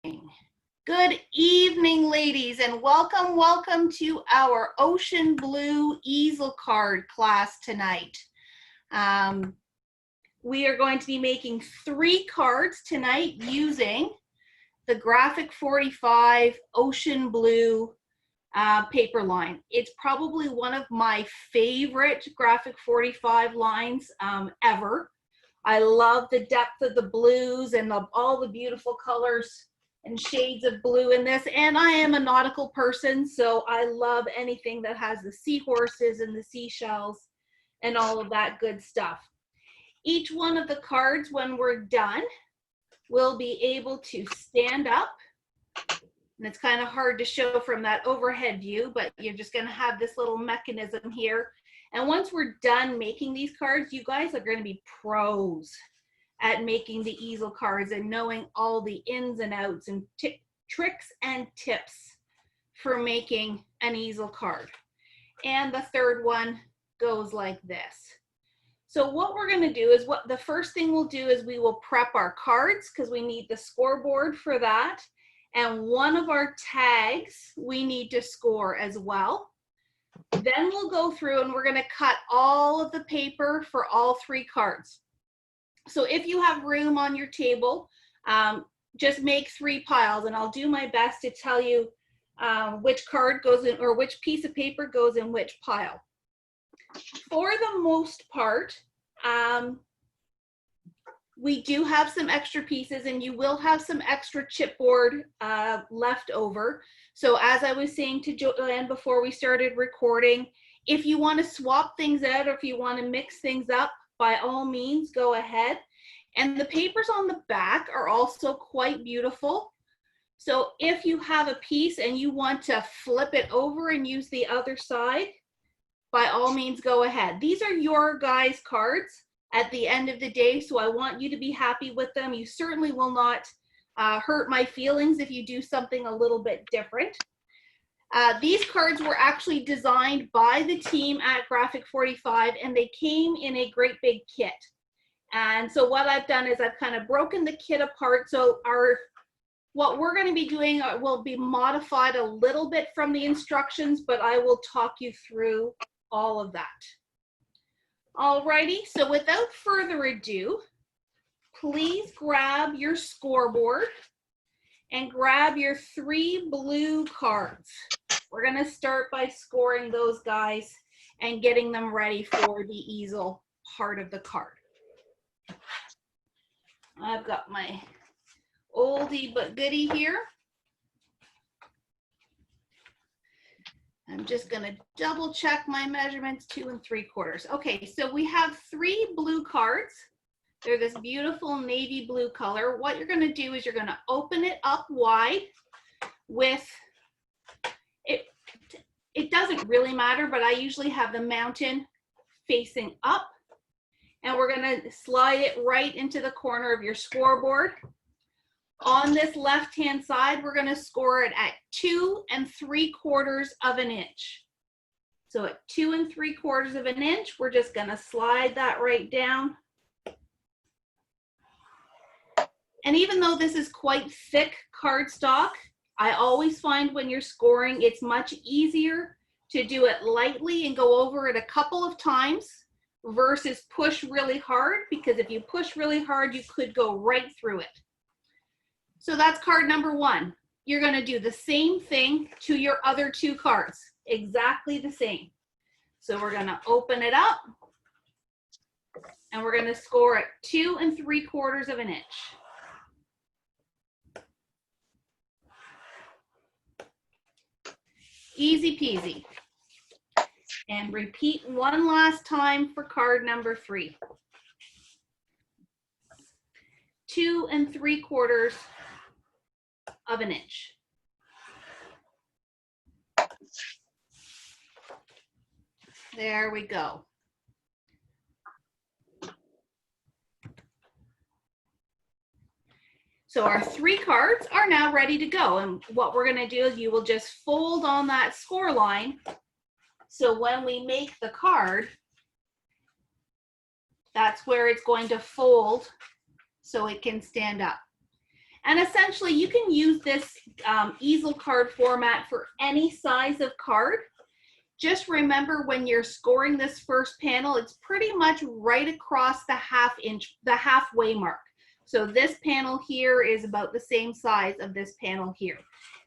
Good evening, ladies, and welcome to our Ocean Blue Easel card class tonight. We are going to be making 3 cards tonight using the G45 Ocean Blue paper line. It's probably one of my favorite G45 lines ever. I love the depth of the blues and all the beautiful colors and shades of blue in this, and I am a nautical person, so I love anything that has the seahorses and the seashells and all of that good stuff. Each one of the cards, when we're done, will be able to stand up, and it's kind of hard to show from that overhead view, but you're just going to have this little mechanism here. And once we're done making these cards, you guys are going to be pros at making the easel cards and knowing all the ins and outs and tricks and tips for making an easel card. And the third one goes like this. So what we're going to do is, the first thing we'll do is we will prep our cards because we need the scoreboard for that. And one of our tags we need to score as well. Then we'll go through and we're going to cut all of the paper for all 3 cards. So if you have room on your table, just make 3 piles, and I'll do my best to tell you which card goes in, or which piece of paper goes in which pile. For the most part, we do have some extra pieces, and you will have some extra chipboard left over. So as I was saying to Joanne before we started recording, if you want to swap things out, or if you want to mix things up, by all means, go ahead. And the papers on the back are also quite beautiful. So if you have a piece and you want to flip it over and use the other side, by all means, go ahead. These are your guys' cards at the end of the day, so I want you to be happy with them. You certainly will not hurt my feelings if you do something a little bit different. These cards were actually designed by the team at G45, and they came in a great big kit. And so what I've done is I've kind of broken the kit apart. So what we're going to be doing will be modified a little bit from the instructions, but I will talk you through all of that. Alrighty, so without further ado, please grab your scoreboard and grab your 3 blue cards. We're going to start by scoring those guys and getting them ready for the easel part of the card. I've got my oldie but goodie here. I'm just going to double check my measurements, 2 3/4. Okay, so we have 3 blue cards. They're this beautiful navy blue color. What you're going to do is you're going to open it up wide with it. It doesn't really matter, but I usually have the mountain facing up, and we're going to slide it right into the corner of your scoreboard. On this left-hand side, we're going to score it at 2 3/4 of an inch. So at 2 3/4 of an inch, we're just going to slide that right down. And even though this is quite thick cardstock, I always find when you're scoring, it's much easier to do it lightly and go over it a couple of times versus push really hard, because if you push really hard, you could go right through it. So that's card number 1. You're going to do the same thing to your other 2 cards, exactly the same. So we're going to open it up, and we're going to score at 2 3/4 of an inch. Easy peasy. And repeat one last time for card number 3. 2 3/4 of an inch. There we go. So our 3 cards are now ready to go. And what we're going to do is you will just fold on that score line. So when we make the card, that's where it's going to fold so it can stand up. And essentially you can use this easel card format for any size of card. Just remember when you're scoring this first panel, it's pretty much right across the halfway mark. So this panel here is about the same size of this panel here.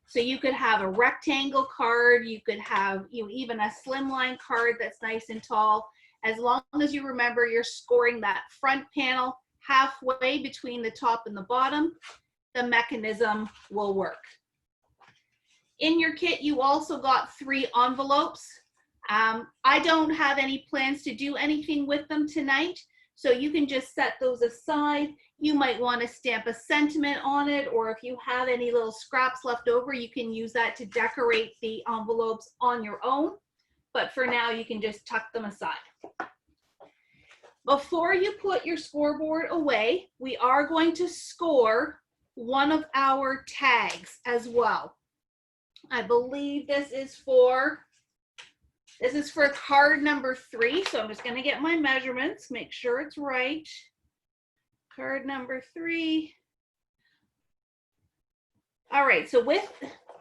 So you could have a rectangle card, you could have even a slimline card that's nice and tall. As long as you remember you're scoring that front panel halfway between the top and the bottom, the mechanism will work. In your kit, you also got 3 envelopes. I don't have any plans to do anything with them tonight, so you can just set those aside. You might want to stamp a sentiment on it, or if you have any little scraps left over, you can use that to decorate the envelopes on your own. But for now, you can just tuck them aside. Before you put your scoreboard away, we are going to score one of our tags as well. I believe this is for card number 3. So I'm just going to get my measurements, make sure it's right. Card number 3. All right, so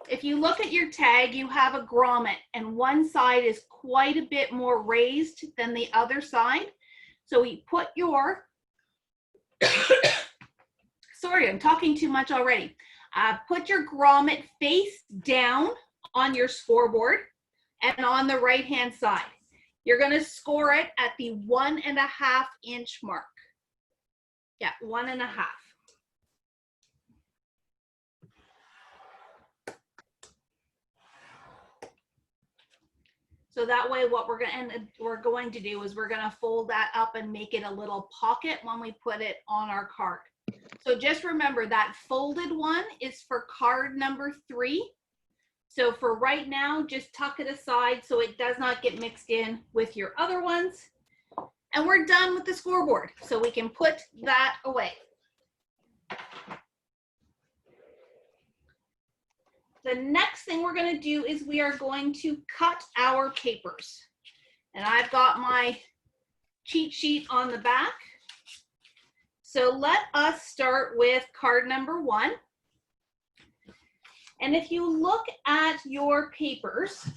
if you look at your tag, you have a grommet, and one side is quite a bit more raised than the other side. So we put your, sorry, I'm talking too much already. Put your grommet face down on your scoreboard and on the right-hand side. You're gonna score it at the 1.5 inch mark. Yeah, 1.5. So that way what we're going to do is we're gonna fold that up and make it a little pocket when we put it on our card. So just remember that folded one is for card number 3. So for right now, just tuck it aside so it does not get mixed in with your other ones. And we're done with the scoreboard, so we can put that away. The next thing we're going to do is we are going to cut our papers. And I've got my cheat sheet on the back. So let us start with card number 1. And if you look at your papers,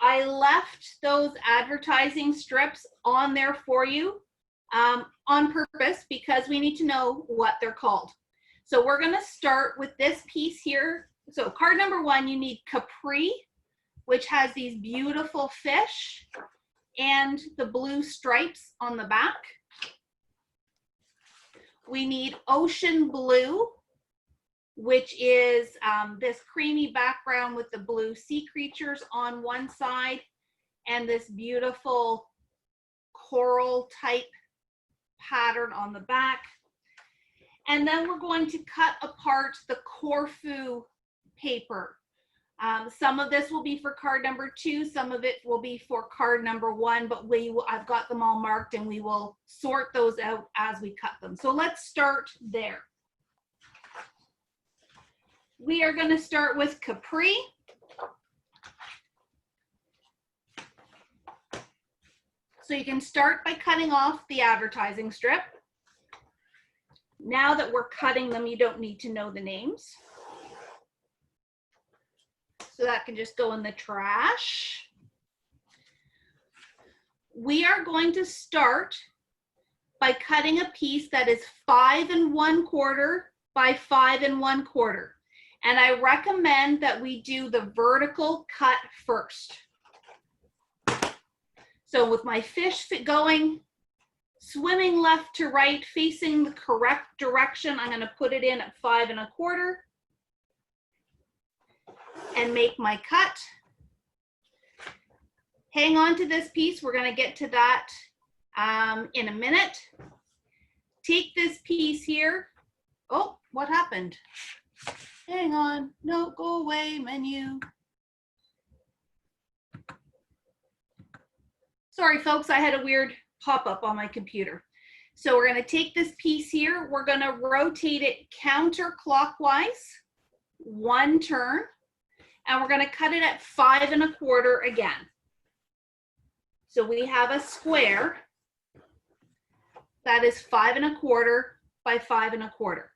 I left those advertising strips on there for you on purpose because we need to know what they're called. So we're going to start with this piece here. So card number 1, you need Capri, which has these beautiful fish and the blue stripes on the back. We need Ocean Blue, which is this creamy background with the blue sea creatures on one side and this beautiful coral type pattern on the back. And then we're going to cut apart the Corfu paper. Some of this will be for card number 2, some of it will be for card number 1, but I've got them all marked and we will sort those out as we cut them. So let's start there. We are going to start with Capri. So you can start by cutting off the advertising strip. Now that we're cutting them, you don't need to know the names. So that can just go in the trash. We are going to start by cutting a piece that is 5 1/4 by 5 1/4. And I recommend that we do the vertical cut first. So with my fish going, swimming left to right, facing the correct direction, I'm going to put it in at 5 1/4 and make my cut. Hang on to this piece. We're going to get to that in a minute. Take this piece here. Oh, what happened? Hang on. No, go away, menu. Sorry, folks, I had a weird pop-up on my computer. So we're going to take this piece here. We're going to rotate it counterclockwise, 1 turn, and we're going to cut it at 5 1/4 again. So we have a square that is 5 1/4 by 5 1/4.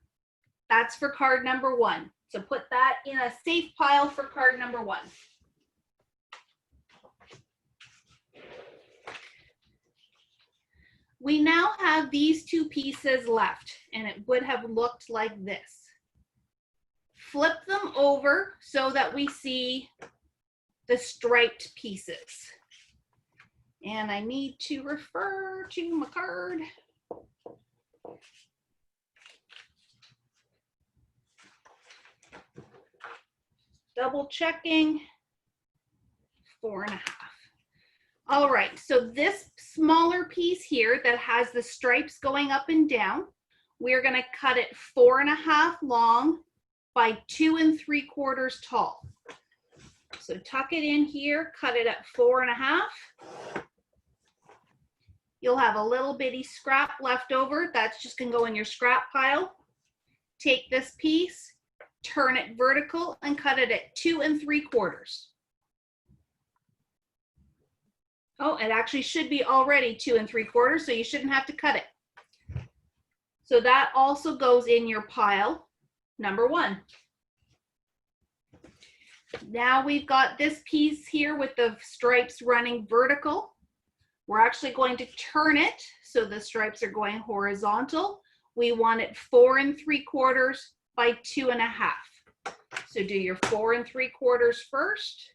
That's for card number 1. So put that in a safe pile for card number 1. We now have these 2 pieces left, and it would have looked like this. Flip them over so that we see the striped pieces. And I need to refer to my card. Double checking, 4.5. All right, so this smaller piece here that has the stripes going up and down, we're gonna cut it 4.5 long by 2 3/4 tall. So tuck it in here, cut it at 4.5. You'll have a little bitty scrap left over. That's just gonna go in your scrap pile. Take this piece, turn it vertical, and cut it at 2 3/4. Oh, it actually should be already 2 3/4, so you shouldn't have to cut it. So that also goes in your pile number 1. Now we've got this piece here with the stripes running vertical. We're actually going to turn it so the stripes are going horizontal. We want it 4 3/4 by 2.5. So do your 4 3/4 first.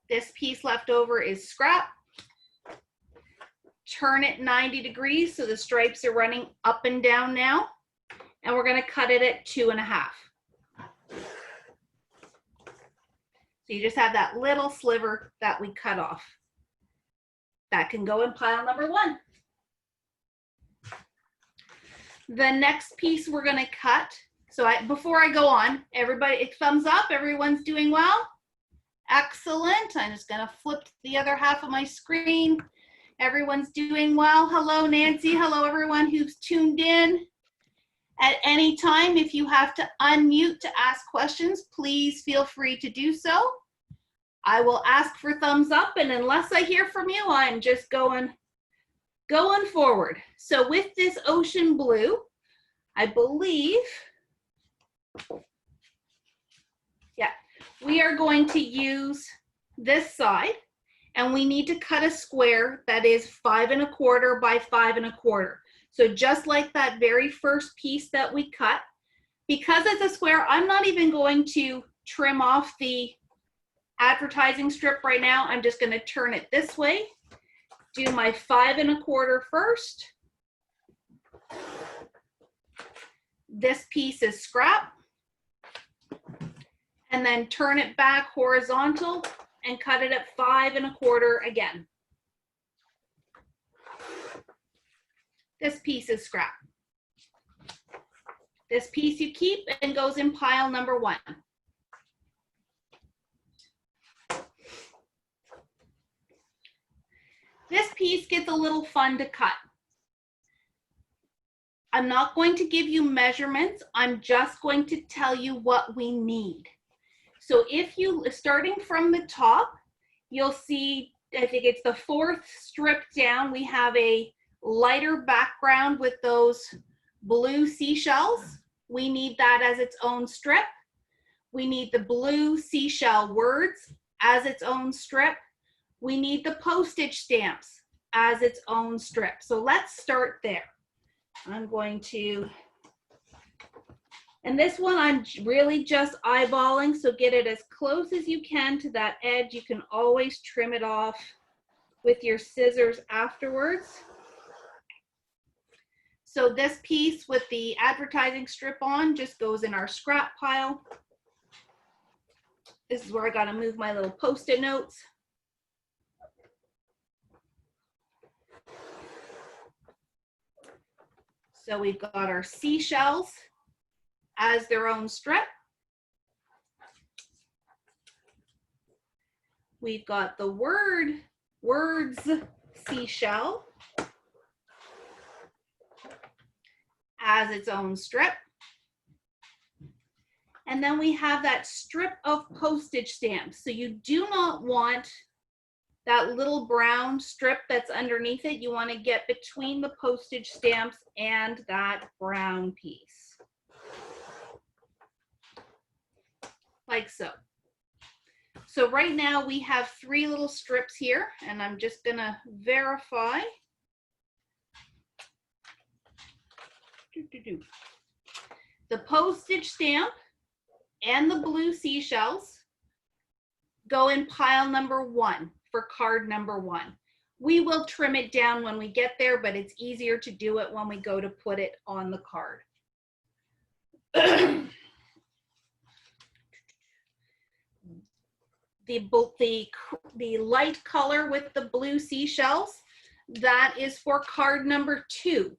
This piece left over is scrap. Turn it 90 degrees so the stripes are running up and down now. And we're going to cut it at 2.5. So you just have that little sliver that we cut off. That can go in pile number 1. The next piece we're going to cut. So before I go on, everybody, thumbs up. Everyone's doing well. Excellent. I'm just going to flip the other half of my screen. Everyone's doing well. Hello, Nancy. Hello, everyone who's tuned in. At any time, if you have to unmute to ask questions, please feel free to do so. I will ask for thumbs up, and unless I hear from you, I'm just going forward. So with this ocean blue, I believe, yeah, we are going to use this side, and we need to cut a square that is 5 1/4 by 5 1/4. So just like that very first piece that we cut, because it's a square, I'm not even going to trim off the advertising strip right now. I'm just going to turn it this way, do my 5 1/4 first. This piece is scrap. And then turn it back horizontal and cut it at 5 1/4 again. This piece is scrap. This piece you keep and goes in pile number 1. This piece gets a little fun to cut. I'm not going to give you measurements. I'm just going to tell you what we need. So if you, starting from the top, you'll see, I think it's the 4th strip down, we have a lighter background with those blue seashells. We need that as its own strip. We need the blue seashell words as its own strip. We need the postage stamps as its own strip. So let's start there. I'm going to, and this one I'm really just eyeballing, so get it as close as you can to that edge. You can always trim it off with your scissors afterwards. So this piece with the advertising strip on just goes in our scrap pile. This is where I got to move my little Post-it notes. So we've got our seashells as their own strip. We've got the words seashell as its own strip. And then we have that strip of postage stamps. So you do not want that little brown strip that's underneath it, you want to get between the postage stamps and that brown piece. Like so. So right now we have 3 little strips here, and I'm just gonna verify. The postage stamp and the blue seashells go in pile number 1 for card number 1. We will trim it down when we get there, but it's easier to do it when we go to put it on the card. The light color with the blue seashells, that is for card number 2.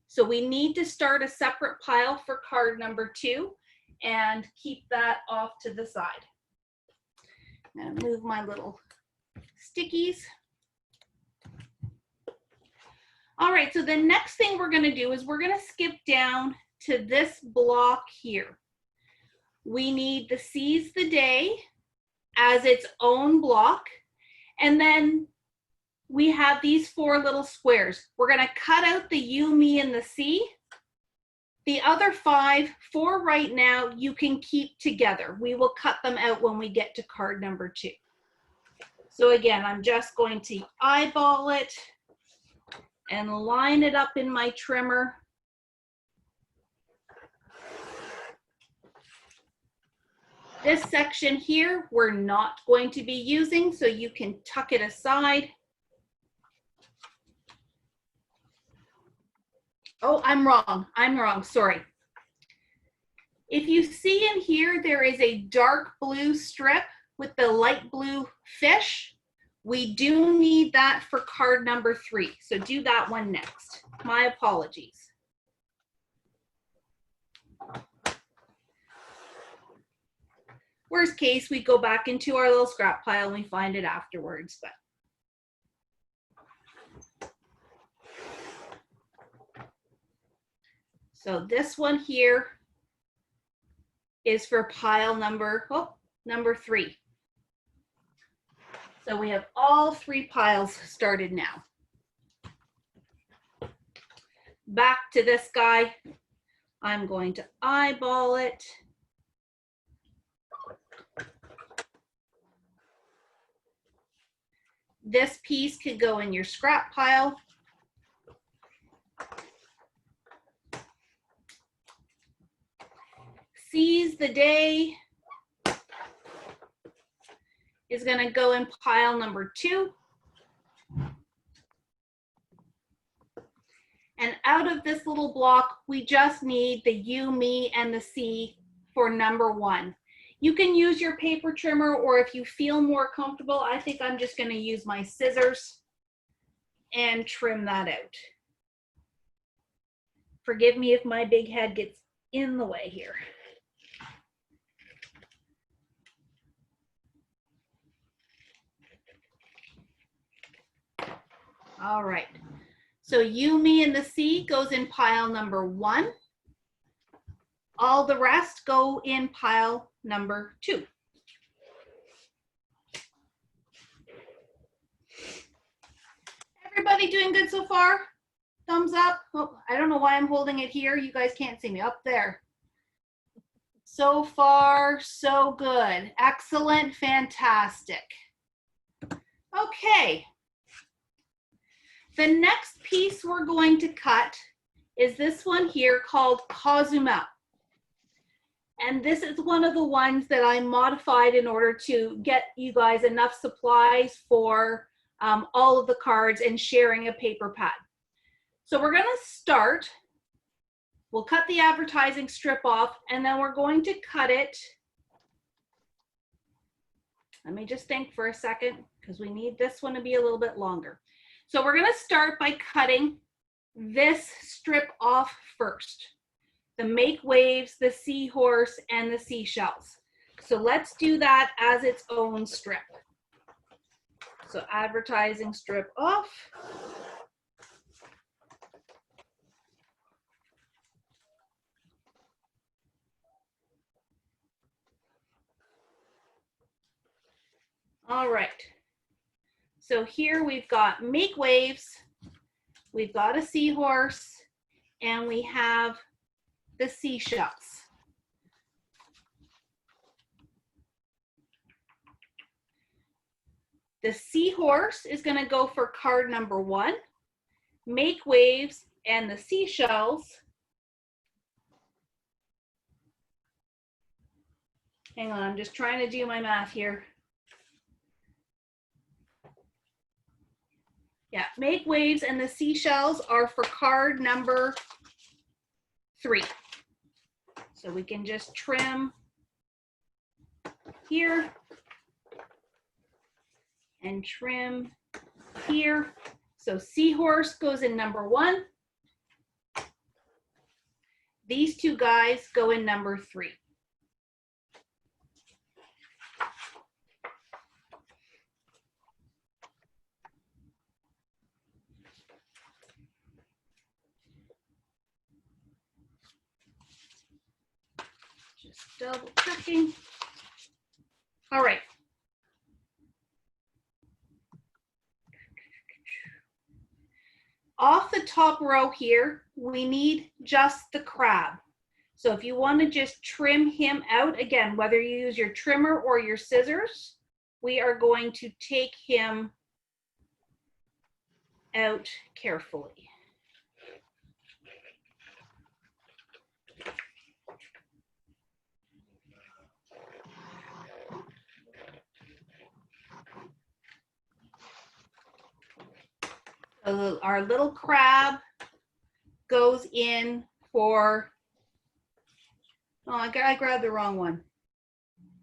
So we need to start a separate pile for card number 2 and keep that off to the side. I'm gonna move my little stickies. All right, so the next thing we're gonna do is we're gonna skip down to this block here. We need the Seize the Day as its own block, and then we have these 4 little squares. We're gonna cut out the you, me, and the C. The other 5, for right now, you can keep together. We will cut them out when we get to card number 2. So again, I'm just going to eyeball it and line it up in my trimmer. This section here, we're not going to be using, so you can tuck it aside. Oh, I'm wrong, sorry. If you see in here, there is a dark blue strip with the light blue fish. We do need that for card number 3, so do that one next. My apologies. Worst case, we go back into our little scrap pile and we find it afterwards, but. So this one here is for pile number 3. So we have all 3 piles started now. Back to this guy. I'm going to eyeball it. This piece could go in your scrap pile. Seize the Day is going to go in pile number 2. And out of this little block, we just need the you, me, and the C for number 1. You can use your paper trimmer, or if you feel more comfortable, I think I'm just going to use my scissors and trim that out. Forgive me if my big head gets in the way here. All right, so you, me, and the C goes in pile number 1. All the rest go in pile number 2. Everybody doing good so far? Thumbs up. Oh, I don't know why I'm holding it here. You guys can't see me. Up there. So far, so good. Excellent, fantastic. Okay. The next piece we're going to cut is this one here called Kazuma. And this is one of the ones that I modified in order to get you guys enough supplies for all of the cards and sharing a paper pad. So we're going to start. We'll cut the advertising strip off, and then we're going to cut it. Let me just think for a second, because we need this one to be a little bit longer. So we're going to start by cutting this strip off first. The Make Waves, the Seahorse, and the Seashells. So let's do that as its own strip. So advertising strip off. All right. So here we've got make waves, we've got a seahorse, and we have the seashells. The seahorse is going to go for card number 1. Make waves and the seashells. Hang on, I'm just trying to do my math here. Yeah, make waves and the seashells are for card number 3. So we can just trim here and trim here. So seahorse goes in number 1. These 2 guys go in number 3. Just double checking. All right. Off the top row here, we need just the crab. So if you want to just trim him out, again, whether you use your trimmer or your scissors, we are going to take him out carefully. So our little crab goes in for, oh, I grabbed the wrong one.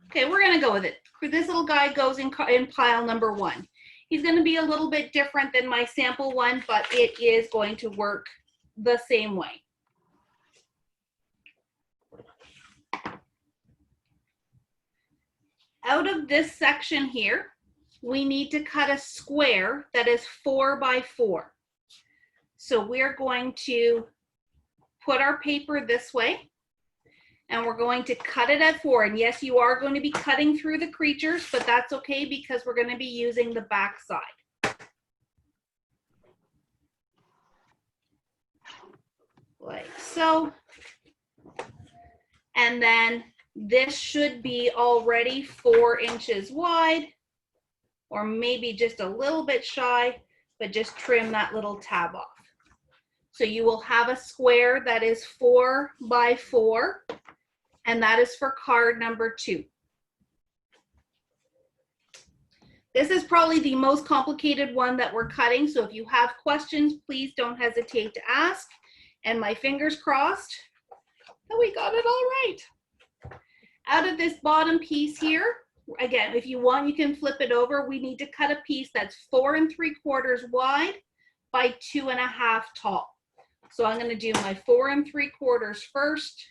Okay, we're gonna go with it. This little guy goes in pile number 1. He's gonna be a little bit different than my sample one, but it is going to work the same way. Out of this section here, we need to cut a square that is 4 by 4. So we're going to put our paper this way, and we're going to cut it at 4. And yes, you are going to be cutting through the creatures, but that's okay because we're going to be using the back side. Like so. And then this should be already 4 inches wide, or maybe just a little bit shy, but just trim that little tab off. So you will have a square that is 4 by 4, and that is for card number 2. This is probably the most complicated one that we're cutting, so if you have questions, please don't hesitate to ask. And my fingers crossed that we got it all right. Out of this bottom piece here, again, if you want, you can flip it over. We need to cut a piece that's 4 3/4 wide by 2 1/2 tall. So I'm going to do my 4 3/4 first.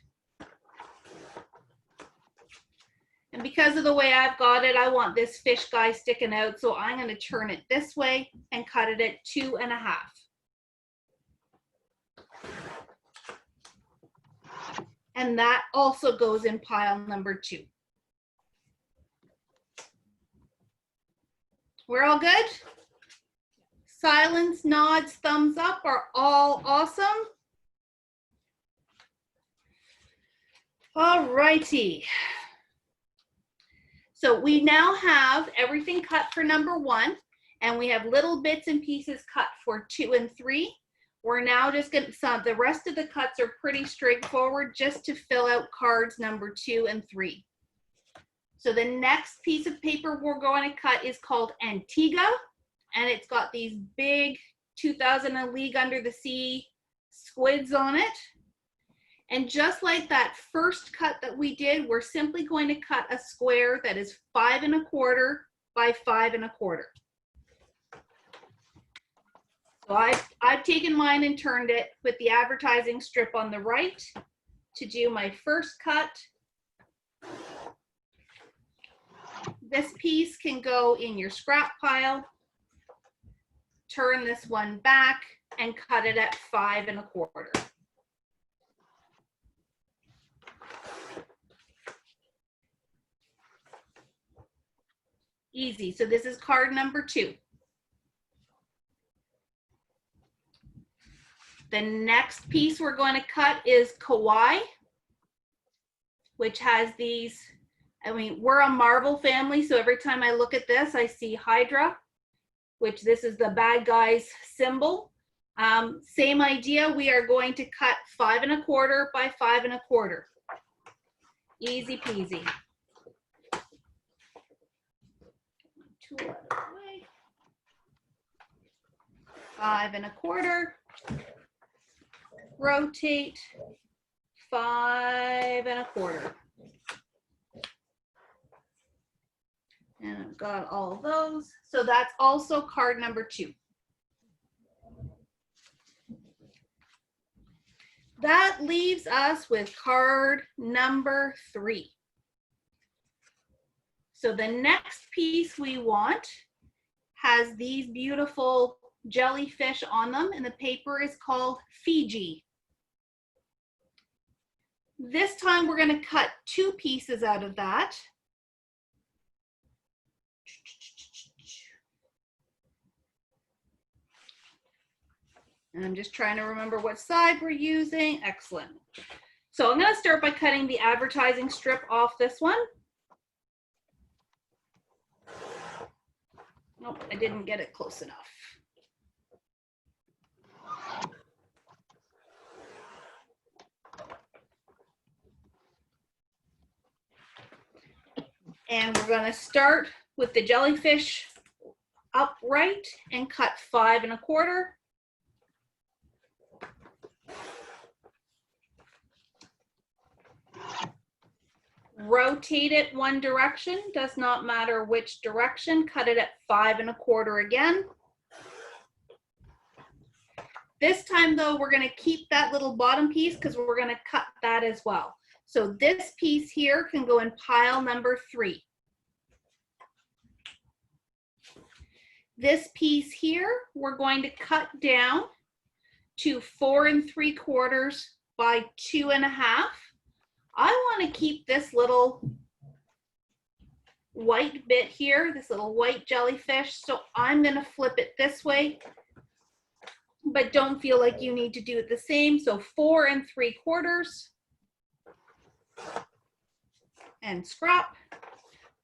And because of the way I've got it, I want this fish guy sticking out. So I'm going to turn it this way and cut it at 2 1/2. And that also goes in pile number 2. We're all good? Silence, nods, thumbs up are all awesome. All righty. So we now have everything cut for number 1, and we have little bits and pieces cut for 2 and 3. We're now just going to, the rest of the cuts are pretty straightforward just to fill out cards number 2 and 3. So the next piece of paper we're going to cut is called Antigua, and it's got these big 2000 A League Under the Sea squids on it. And just like that first cut that we did, we're simply going to cut a square that is 5 1/4 by 5 1/4. So I've taken mine and turned it with the advertising strip on the right to do my first cut. This piece can go in your scrap pile. Turn this one back and cut it at 5 1/4. Easy. So this is card number 2. The next piece we're going to cut is kawaii, which has these, I mean, we're a Marvel family, so every time I look at this, I see Hydra, which this is the bad guy's symbol. Same idea, we are going to cut 5 1/4 by 5 1/4. Easy peasy. Tool out of the way. 5 1/4. Rotate, 5 1/4. And I've got all of those. So that's also card number 2. That leaves us with card number 3. So the next piece we want has these beautiful jellyfish on them, and the paper is called Fiji. This time we're going to cut 2 pieces out of that. And I'm just trying to remember what side we're using. Excellent. So I'm going to start by cutting the advertising strip off this one. Nope, I didn't get it close enough. And we're going to start with the jellyfish upright and cut 5 1/4. Rotate it one direction, does not matter which direction, cut it at 5 1/4 again. This time though, we're going to keep that little bottom piece because we're going to cut that as well. So this piece here can go in pile number 3. This piece here, we're going to cut down to 4 3/4 by 2 1/2. I want to keep this little white bit here, this little white jellyfish, so I'm going to flip it this way, but don't feel like you need to do it the same. So 4 3/4 and scrap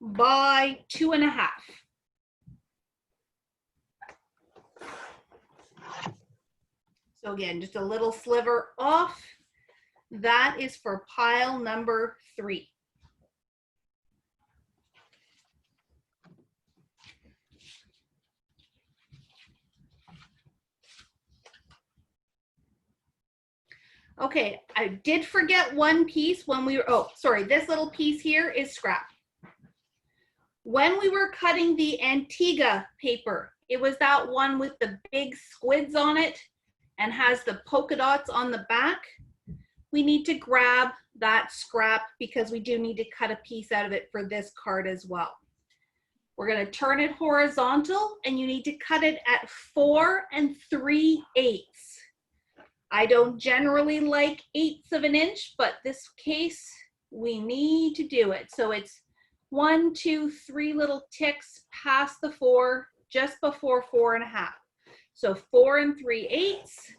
by 2 1/2. So again, just a little sliver off. That is for pile number 3. Okay, I did forget one piece when we were, oh, sorry, this little piece here is scrap. When we were cutting the Antigua paper, it was that one with the big squids on it and has the polka dots on the back. We need to grab that scrap because we do need to cut a piece out of it for this card as well. We're going to turn it horizontal and you need to cut it at 4 3/8. I don't generally like 1/8 of an inch, but this case we need to do it. So it's 1, 2, 3 little ticks past the 4, just before 4 1/2. So 4 3/8.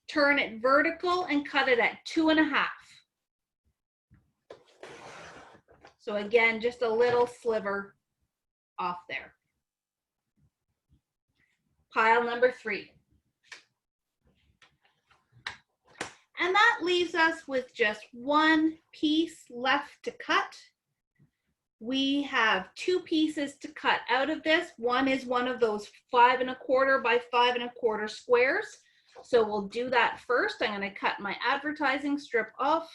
Turn it vertical and cut it at 2 1/2. So again, just a little sliver off there. Pile number 3. And that leaves us with just one piece left to cut. We have 2 pieces to cut out of this. One is one of those 5 1/4 by 5 1/4 squares. So we'll do that first. I'm going to cut my advertising strip off.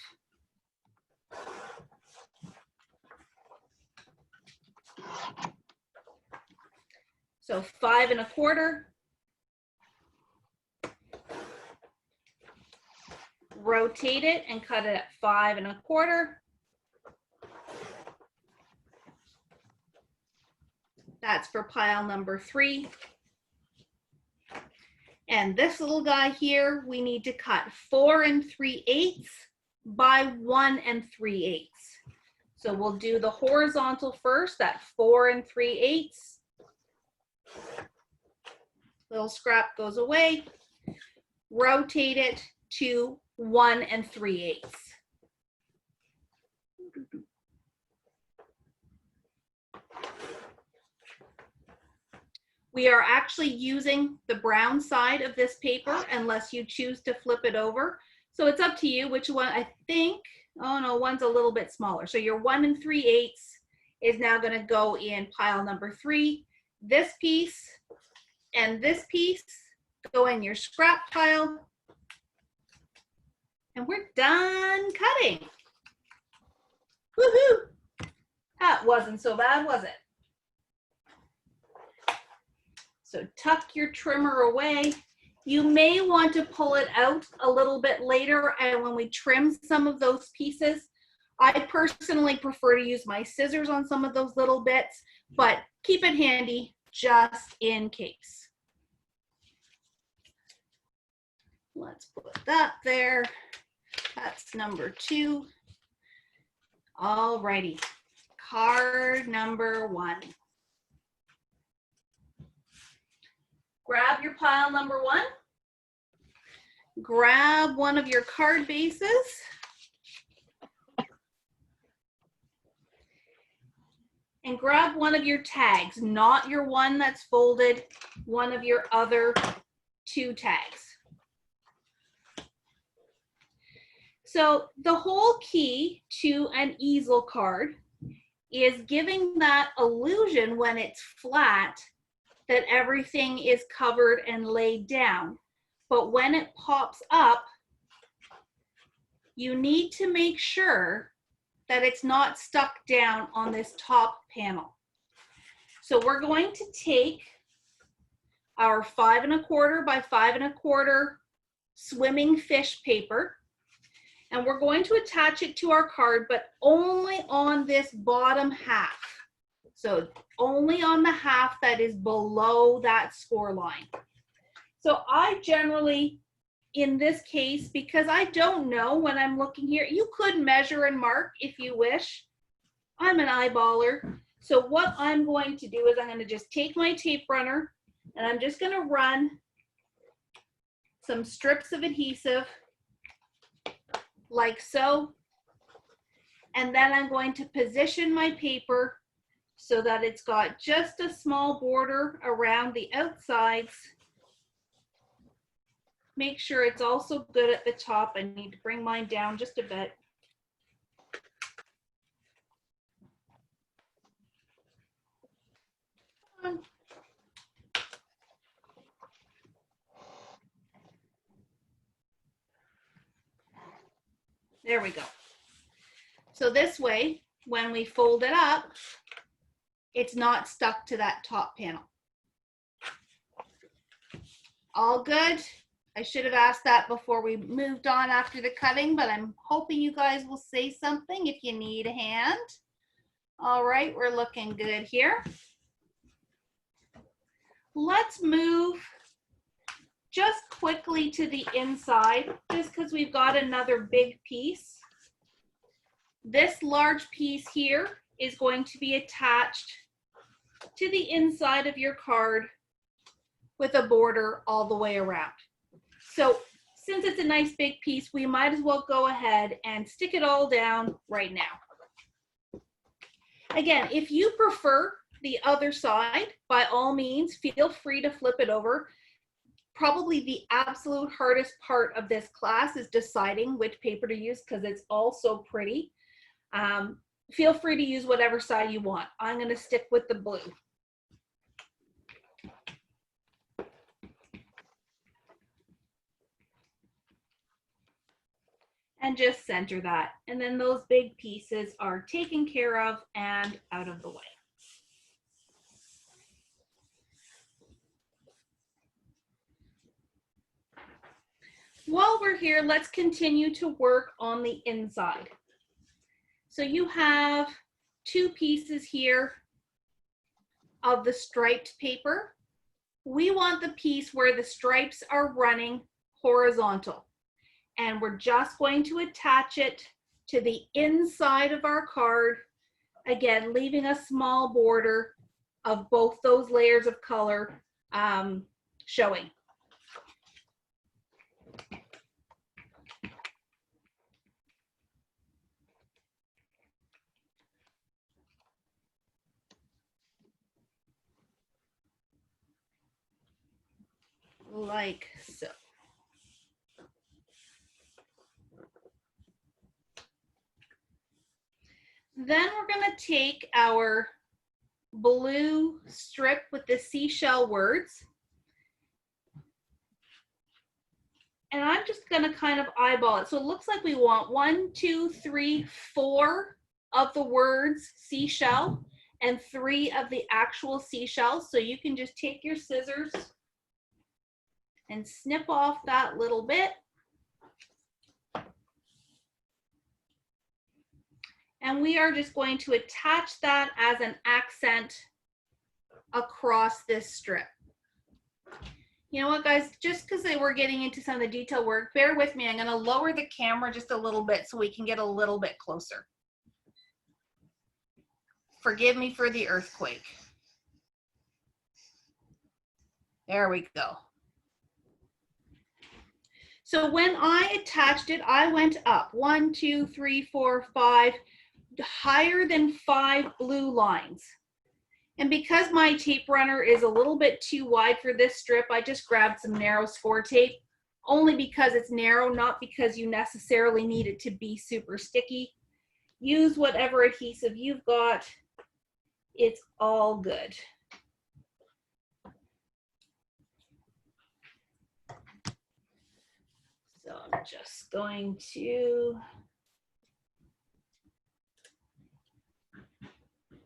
So 5 1/4. Rotate it and cut it at 5 1/4. That's for pile number 3. And this little guy here, we need to cut 4 3/8 by 1 3/8. So we'll do the horizontal first at 4 3/8. Little scrap goes away. rotate it to 1 3/8. We are actually using the brown side of this paper unless you choose to flip it over. So it's up to you which one. I think, oh no, one's a little bit smaller. So your 1 3/8 is now going to go in pile number 3. This piece and this piece go in your scrap pile. And we're done cutting. Woohoo! That wasn't so bad, was it? So tuck your trimmer away. You may want to pull it out a little bit later, and when we trim some of those pieces, I personally prefer to use my scissors on some of those little bits, but keep it handy just in case. Let's put that there. That's number 2. Alrighty, card number 1. Grab your pile number 1. Grab one of your card bases. And grab one of your tags, not your one that's folded, one of your other 2 tags. So the whole key to an easel card is giving that illusion when it's flat that everything is covered and laid down. But when it pops up, you need to make sure that it's not stuck down on this top panel. So we're going to take our 5 1/4 by 5 1/4 swimming fish paper, and we're going to attach it to our card, but only on this bottom half. So only on the half that is below that score line. So I generally, in this case, because I don't know when I'm looking here, you could measure and mark if you wish. I'm an eyeballer. So what I'm going to do is I'm going to just take my tape runner and I'm just going to run some strips of adhesive like so. And then I'm going to position my paper so that it's got just a small border around the outsides. Make sure it's also good at the top. I need to bring mine down just a bit. There we go. So this way, when we fold it up, it's not stuck to that top panel. All good? I should have asked that before we moved on after the cutting, but I'm hoping you guys will say something if you need a hand. All right, we're looking good here. Let's move just quickly to the inside, just because we've got another big piece. This large piece here is going to be attached to the inside of your card with a border all the way around. So since it's a nice big piece, we might as well go ahead and stick it all down right now. Again, if you prefer the other side, by all means, feel free to flip it over. Probably the absolute hardest part of this class is deciding which paper to use because it's all so pretty. Feel free to use whatever side you want. I'm going to stick with the blue. And just center that. And then those big pieces are taken care of and out of the way. While we're here, let's continue to work on the inside. So you have 2 pieces here of the striped paper. We want the piece where the stripes are running horizontal. And we're just going to attach it to the inside of our card, again, leaving a small border of both those layers of color showing. like so. Then we're going to take our blue strip with the seashell words, and I'm just going to kind of eyeball it. So it looks like we want 1, 2, 3, 4 of the words seashell and 3 of the actual seashells. So you can just take your scissors and snip off that little bit. And we are just going to attach that as an accent across this strip. You know what, guys, just because they were getting into some of the detail work, bear with me. I'm going to lower the camera just a little bit so we can get a little bit closer. Forgive me for the earthquake. There we go. So when I attached it, I went up 1, 2, 3, 4, 5, higher than 5 blue lines. And because my tape runner is a little bit too wide for this strip, I just grabbed some narrow score tape, only because it's narrow, not because you necessarily need it to be super sticky. Use whatever adhesive you've got. It's all good. So I'm just going to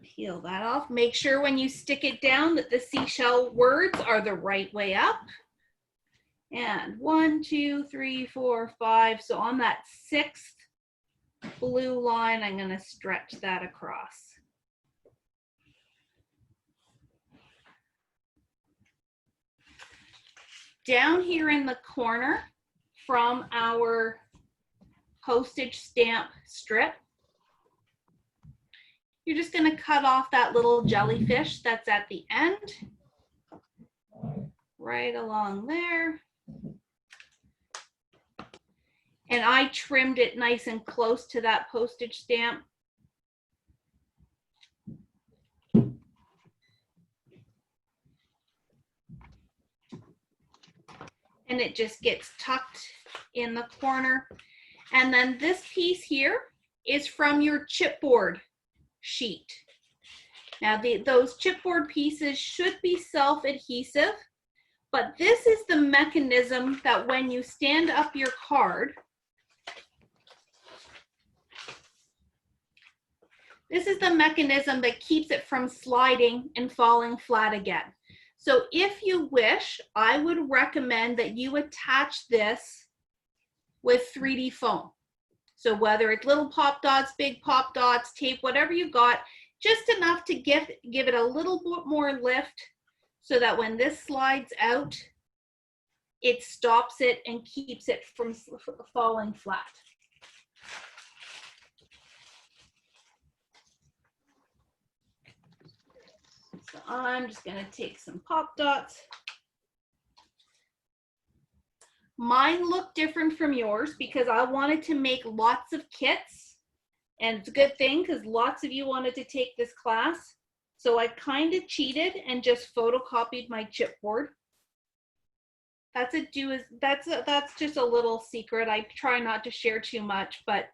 peel that off. Make sure when you stick it down that the seashell words are the right way up. And 1, 2, 3, 4, 5. So on that 6th blue line, I'm going to stretch that across. Down here in the corner from our postage stamp strip, you're just going to cut off that little jellyfish that's at the end, right along there. And I trimmed it nice and close to that postage stamp. And it just gets tucked in the corner. And then this piece here is from your chipboard sheet. Now those chipboard pieces should be self-adhesive, but this is the mechanism that when you stand up your card, this is the mechanism that keeps it from sliding and falling flat again. So if you wish, I would recommend that you attach this with 3D foam. So whether it's little pop dots, big pop dots, tape, whatever you got, just enough to give it a little bit more lift so that when this slides out, it stops it and keeps it from falling flat. So I'm just going to take some pop dots. Mine look different from yours because I wanted to make lots of kits, and it's a good thing because lots of you wanted to take this class. So I kind of cheated and just photocopied my chipboard. That's just a little secret. I try not to share too much, but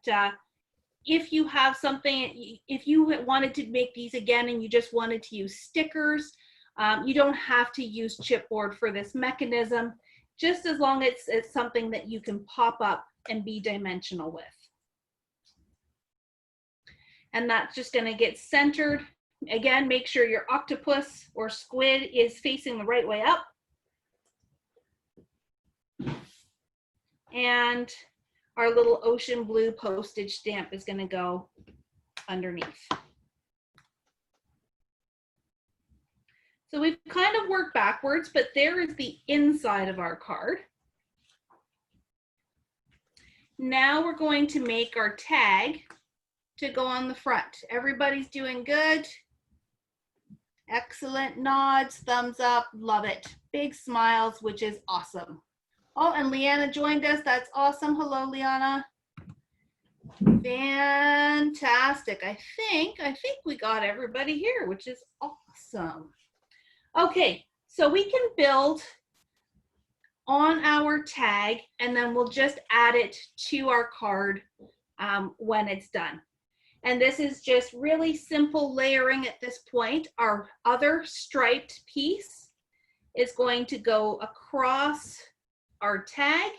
if you have something, if you wanted to make these again and you just wanted to use stickers, you don't have to use chipboard for this mechanism, just as long as it's something that you can pop up and be dimensional with. And that's just going to get centered. Again, make sure your octopus or squid is facing the right way up. And our little ocean blue postage stamp is going to go underneath. So we've kind of worked backwards, but there is the inside of our card. Now we're going to make our tag to go on the front. Everybody's doing good. Excellent nods, thumbs up, love it. Big smiles, which is awesome. Oh, and Leanna joined us. That's awesome. Hello, Leanna. Fantastic. I think we got everybody here, which is awesome. Okay, so we can build on our tag, and then we'll just add it to our card when it's done. And this is just really simple layering at this point. Our other striped piece is going to go across our tag.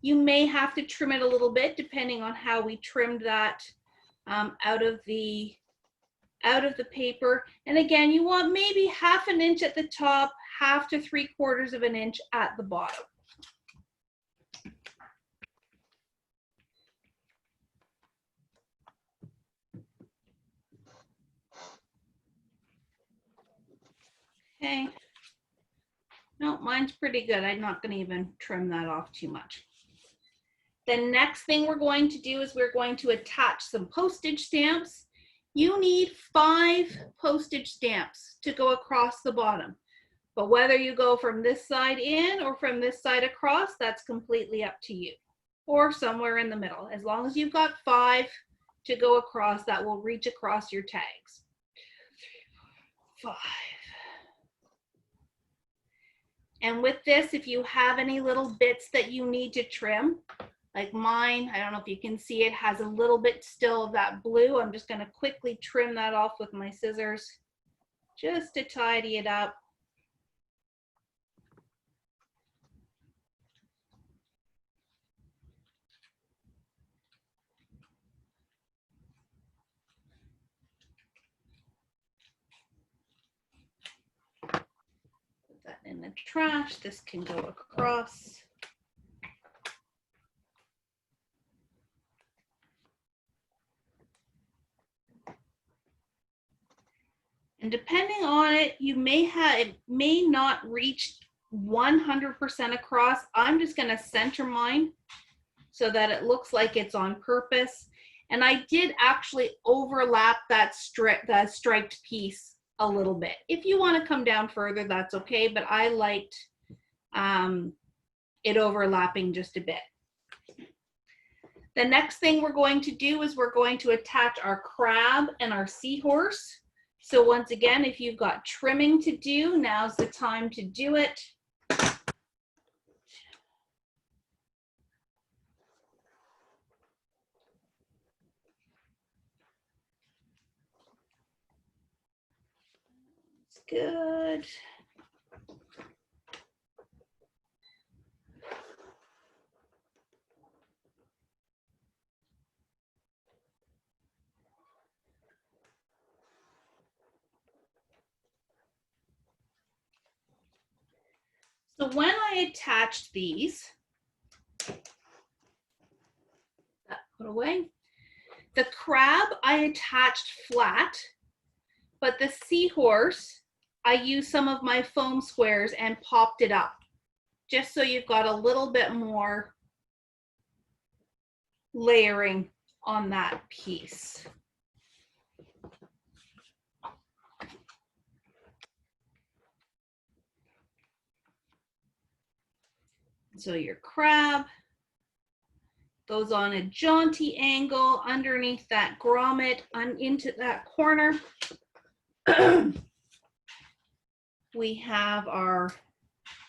You may have to trim it a little bit depending on how we trimmed that out of the paper. And again, you want maybe 1/2 inch at the top, 1/2 to 3/4 of an inch at the bottom. Okay. No, mine's pretty good. I'm not going to even trim that off too much. The next thing we're going to do is we're going to attach some postage stamps. You need 5 postage stamps to go across the bottom. But whether you go from this side in or from this side across, that's completely up to you. Or somewhere in the middle. As long as you've got 5 to go across, that will reach across your tags. 5. And with this, if you have any little bits that you need to trim, like mine, I don't know if you can see it, has a little bit still of that blue. I'm just going to quickly trim that off with my scissors just to tidy it up. Put that in the trash. This can go across. And depending on it, it may not reach 100% across. I'm just going to center mine so that it looks like it's on purpose. And I did actually overlap that striped piece a little bit. If you want to come down further, that's okay, but I liked it overlapping just a bit. The next thing we're going to do is we're going to attach our crab and our seahorse. So once again, if you've got trimming to do, now's the time to do it. It's good. So when I attached these, that put away, the crab I attached flat, but the seahorse, I used some of my foam squares and popped it up, just so you've got a little bit more layering on that piece. So your crab goes on a jaunty angle underneath that grommet into that corner. We have our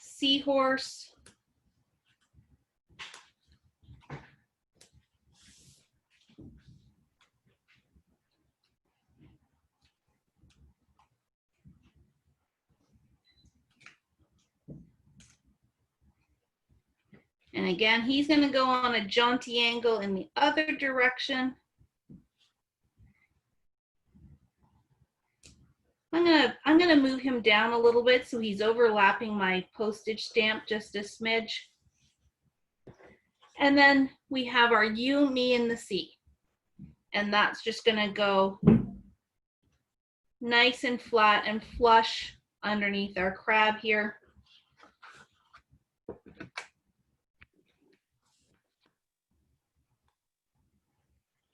seahorse. And again, he's going to go on a jaunty angle in the other direction. I'm gonna move him down a little bit so he's overlapping my postage stamp just a smidge. And then we have our you, me, and the sea. And that's just gonna go nice and flat and flush underneath our crab here.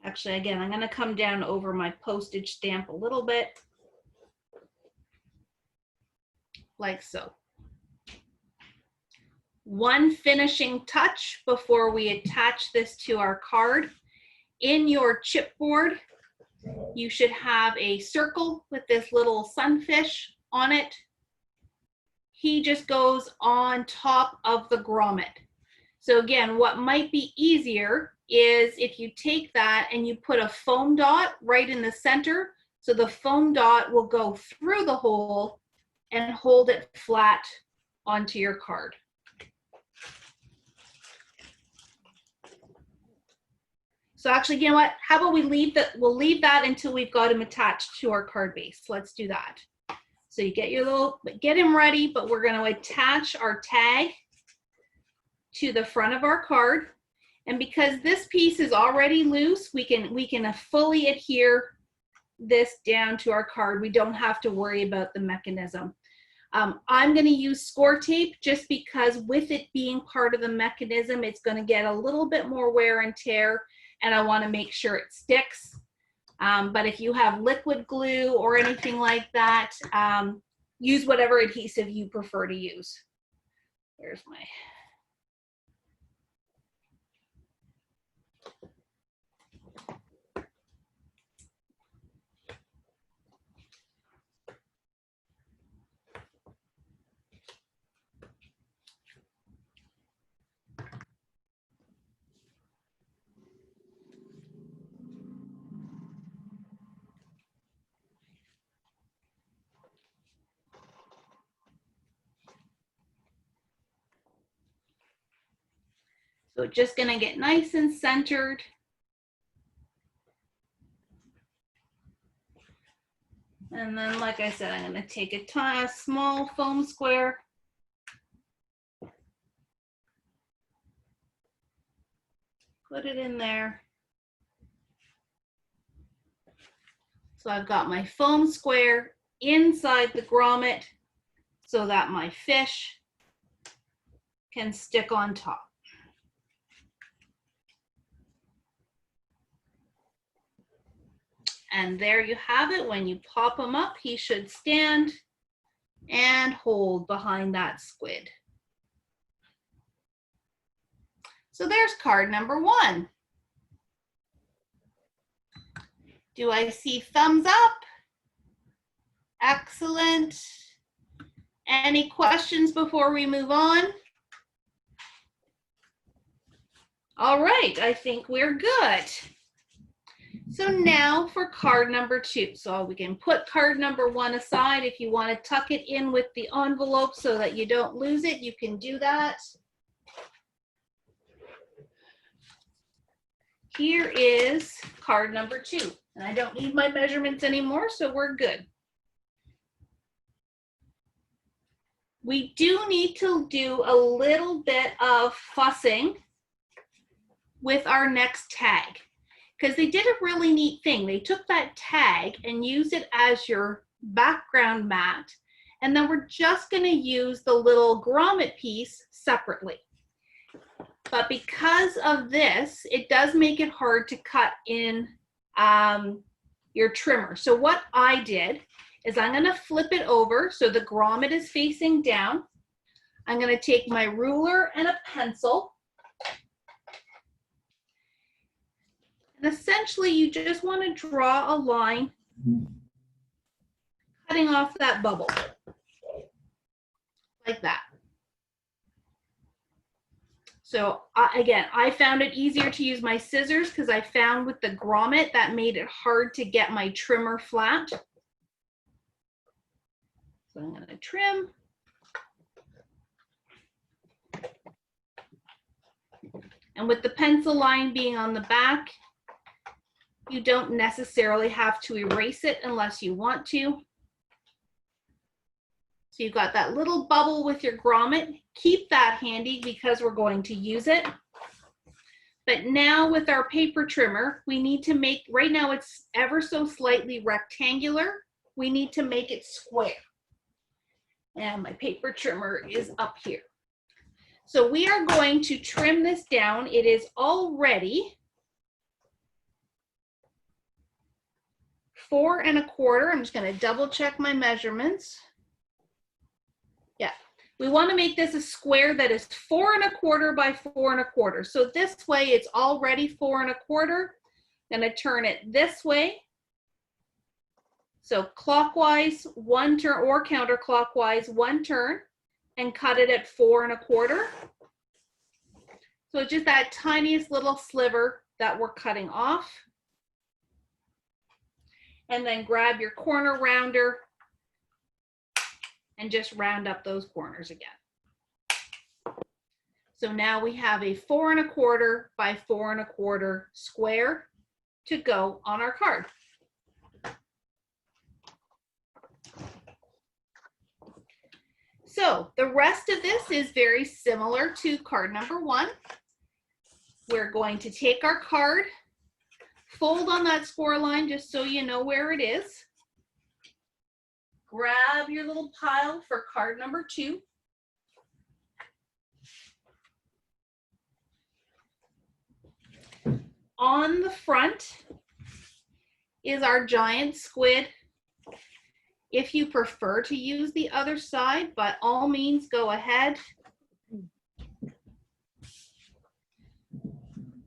Actually, again, I'm gonna come down over my postage stamp a little bit. Like so. One finishing touch before we attach this to our card. In your chipboard, you should have a circle with this little sunfish on it. he just goes on top of the grommet. So again, what might be easier is if you take that and you put a foam dot right in the center, so the foam dot will go through the hole and hold it flat onto your card. So actually, you know what? How about we leave that? We'll leave that until we've got him attached to our card base. Let's do that. So you get your little, get him ready, but we're going to attach our tag to the front of our card. And because this piece is already loose, we can fully adhere this down to our card. We don't have to worry about the mechanism. I'm going to use score tape just because with it being part of the mechanism, it's going to get a little bit more wear and tear, and I want to make sure it sticks. But if you have liquid glue or anything like that, use whatever adhesive you prefer to use. There's my... So just gonna get nice and centered. And then, like I said, I'm gonna take a small foam square. Put it in there. So I've got my foam square inside the grommet so that my fish can stick on top. And there you have it. When you pop him up, he should stand and hold behind that squid. So there's card number 1. Do I see thumbs up? Excellent. Any questions before we move on? All right, I think we're good. So now for card number 2. So we can put card number 1 aside. If you want to tuck it in with the envelope so that you don't lose it, you can do that. Here is card number 2. And I don't need my measurements anymore, so we're good. We do need to do a little bit of fussing with our next tag, because they did a really neat thing. They took that tag and used it as your background mat, and then we're just going to use the little grommet piece separately. But because of this, it does make it hard to cut in your trimmer. So what I did is I'm going to flip it over so the grommet is facing down. I'm going to take my ruler and a pencil. And essentially, you just want to draw a line cutting off that bubble, like that. So again, I found it easier to use my scissors because I found with the grommet that made it hard to get my trimmer flat. So I'm going to trim. And with the pencil line being on the back, you don't necessarily have to erase it unless you want to. So you've got that little bubble with your grommet. Keep that handy because we're going to use it. But now with our paper trimmer, we need to make, right now it's ever so slightly rectangular. We need to make it square. And my paper trimmer is up here. So we are going to trim this down. It is already 4 1/4. I'm just going to double check my measurements. Yeah, we want to make this a square that is 4 1/4 by 4 1/4. So this way it's already 4 1/4. I'm going to turn it this way. So clockwise 1 turn or counterclockwise 1 turn. and cut it at 4 1/4. So it's just that tiniest little sliver that we're cutting off. And then grab your corner rounder and just round up those corners again. So now we have a 4 1/4 by 4 1/4 square to go on our card. So the rest of this is very similar to card number 1. We're going to take our card, fold on that score line just so you know where it is. Grab your little pile for card number 2. On the front is our giant squid. If you prefer to use the other side, by all means, go ahead.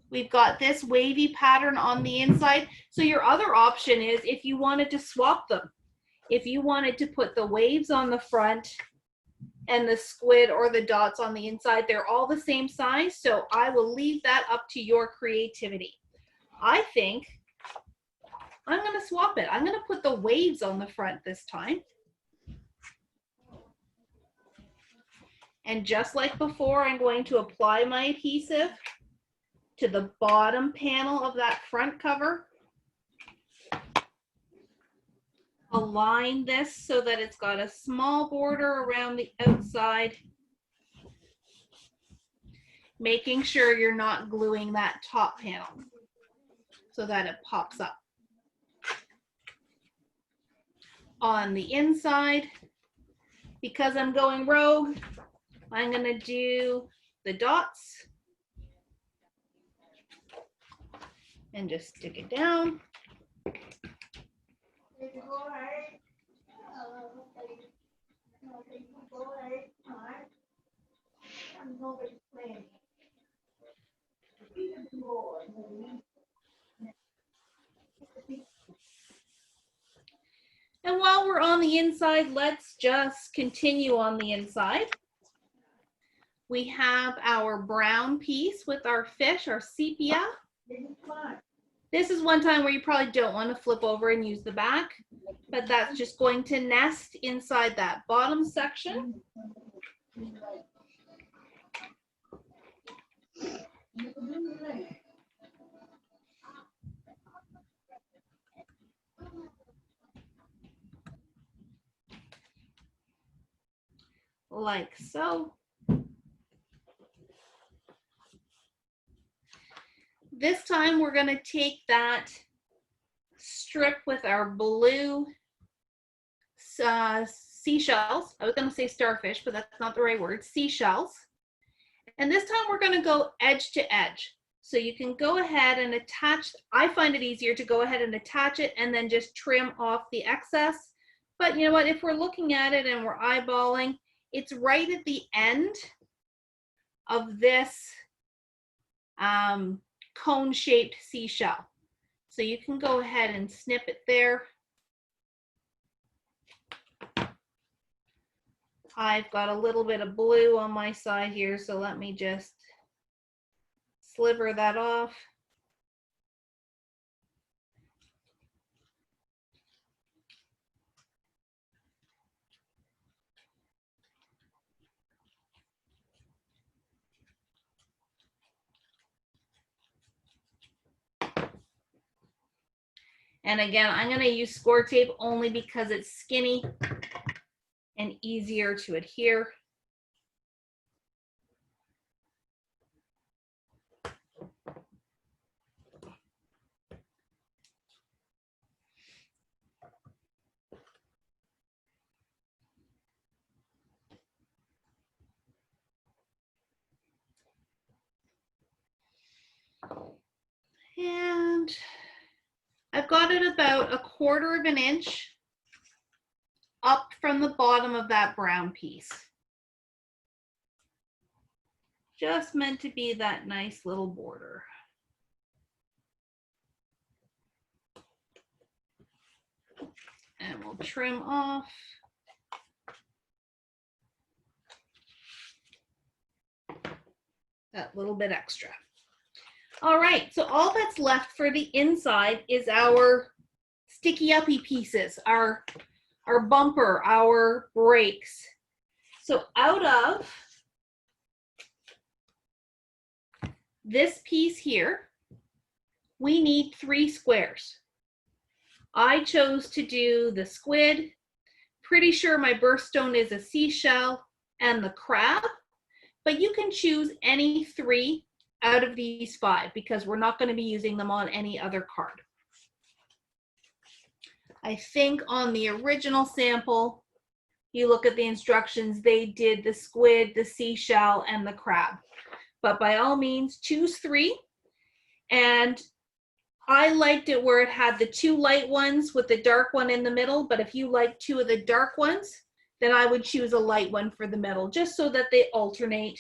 We've got this wavy pattern on the inside. So your other option is if you wanted to swap them. If you wanted to put the waves on the front and the squid or the dots on the inside, they're all the same size. So I will leave that up to your creativity. I think I'm going to swap it. I'm going to put the waves on the front this time. And just like before, I'm going to apply my adhesive to the bottom panel of that front cover. Align this so that it's got a small border around the outside. Making sure you're not gluing that top panel so that it pops up. On the inside, because I'm going rogue, I'm going to do the dots and just stick it down. And while we're on the inside, let's just continue on the inside. We have our brown piece with our fish, our sepia. This is one time where you probably don't want to flip over and use the back, but that's just going to nest inside that bottom section. Like so. This time we're going to take that strip with our blue seashells. I was going to say starfish, but that's not the right word. Seashells. And this time we're going to go edge to edge. So you can go ahead and attach. I find it easier to go ahead and attach it and then just trim off the excess. But you know what? If we're looking at it and we're eyeballing, it's right at the end of this cone-shaped seashell. So you can go ahead and snip it there. I've got a little bit of blue on my side here, so let me just sliver that off. And again, I'm going to use score tape only because it's skinny and easier to adhere. And I've got it about 1/4 of an inch up from the bottom of that brown piece. Just meant to be that nice little border. And we'll trim off. that little bit extra. All right, so all that's left for the inside is our sticky uppy pieces, our bumper, our brakes. So out of this piece here, we need 3 squares. I chose to do the squid. Pretty sure my birthstone is a seashell and the crab, but you can choose any 3 out of these 5 because we're not going to be using them on any other card. I think on the original sample, you look at the instructions, they did the squid, the seashell, and the crab. But by all means, choose 3. And I liked it where it had the 2 light ones with the dark one in the middle, but if you like 2 of the dark ones, then I would choose a light one for the middle, just so that they alternate.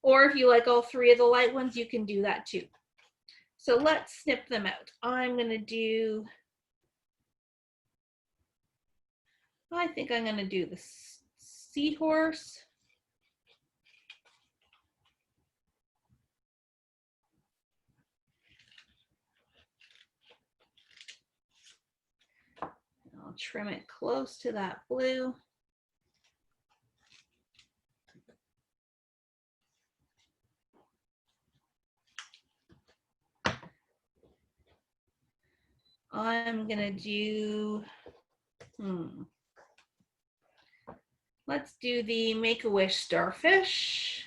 Or if you like all 3 of the light ones, you can do that too. So let's snip them out. I'm going to do, I think I'm going to do the seahorse. I'll trim it close to that blue. I'm gonna do, let's do the Make-A-Wish starfish.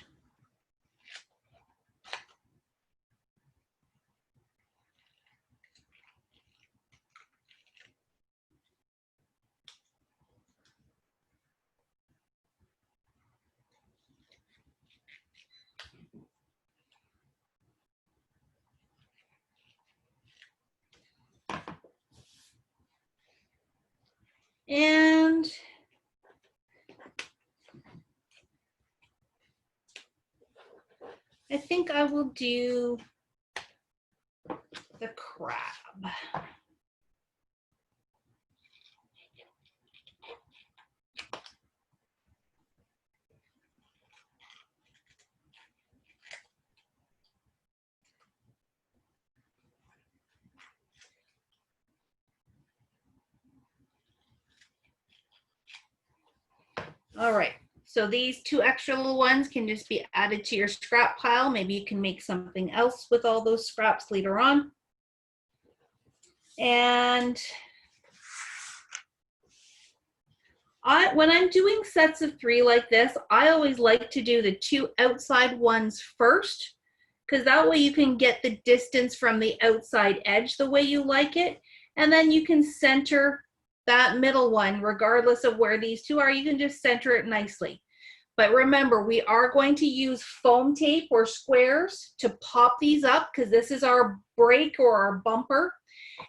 And I think I will do the crab. All right, so these 2 extra little ones can just be added to your scrap pile. Maybe you can make something else with all those scraps later on. And when I'm doing sets of 3 like this, I always like to do the 2 outside ones first, because that way you can get the distance from the outside edge the way you like it. And then you can center that middle one, regardless of where these 2 are, you can just center it nicely. But remember, we are going to use foam tape or squares to pop these up because this is our brake or our bumper.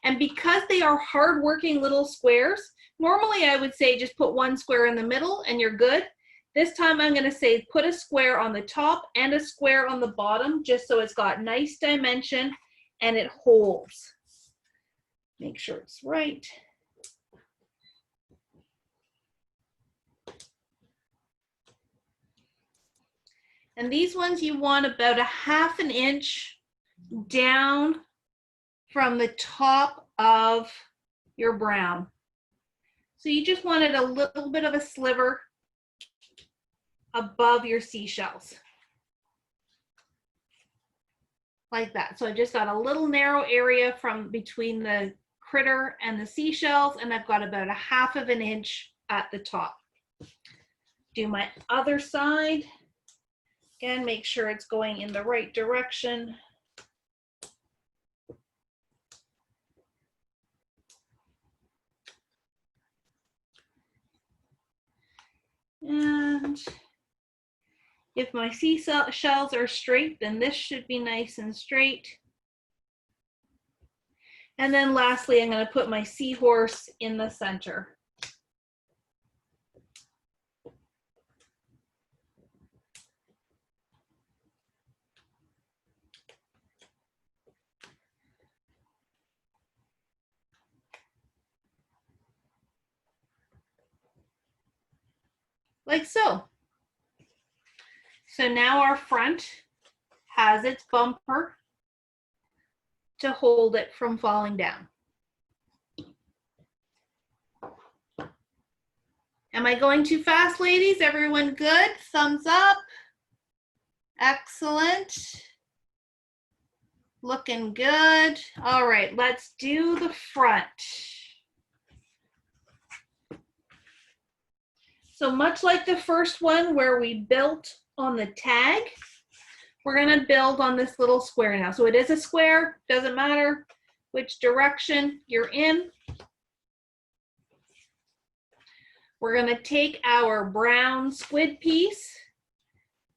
And because they are hard-working little squares, normally I would say just put 1 square in the middle and you're good. This time I'm going to say put a square on the top and a square on the bottom, just so it's got nice dimension and it holds. Make sure it's right. And these ones you want about 1/2 inch down from the top of your brown. So you just wanted a little bit of a sliver above your seashells. Like that. So I just got a little narrow area from between the critter and the seashells, and I've got about 1/2 inch at the top. Do my other side. Again, make sure it's going in the right direction. And if my seashells are straight, then this should be nice and straight. And then lastly, I'm going to put my seahorse in the center. Like so. So now our front has its bumper to hold it from falling down. Am I going too fast, ladies? Everyone good? Thumbs up. Excellent. Looking good. All right, let's do the front. So much like the first one where we built on the tag, we're gonna build on this little square now. So it is a square, doesn't matter which direction you're in. We're gonna take our brown squid piece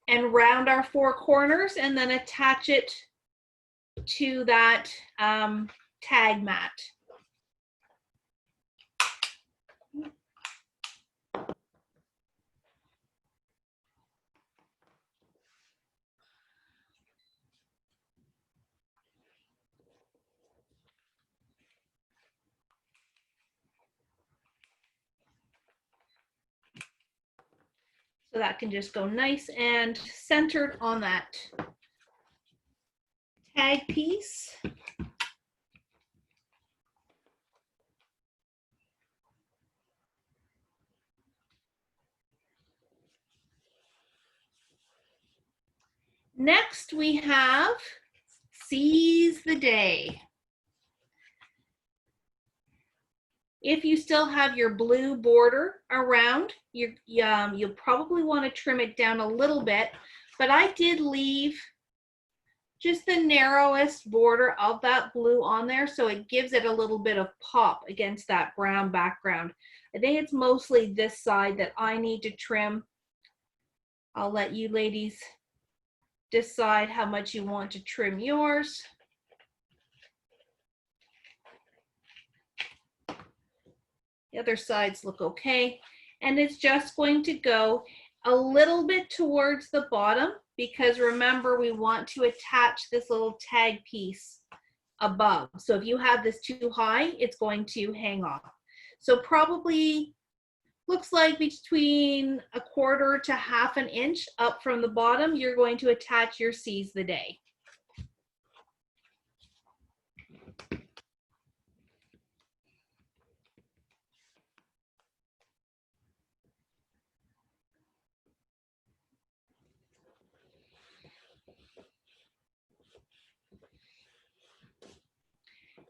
and round our 4 corners and then attach it to that tag mat. So that can just go nice and centered on that tag piece. Next we have Seize the Day. If you still have your blue border around, you'll probably want to trim it down a little bit, but I did leave just the narrowest border of that blue on there, so it gives it a little bit of pop against that brown background. I think it's mostly this side that I need to trim. I'll let you ladies decide how much you want to trim yours. The other sides look okay. And it's just going to go a little bit towards the bottom because remember we want to attach this little tag piece above. So if you have this too high, it's going to hang off. So probably looks like between 1/4 to 1/2 inch up from the bottom, you're going to attach your Seize the Day.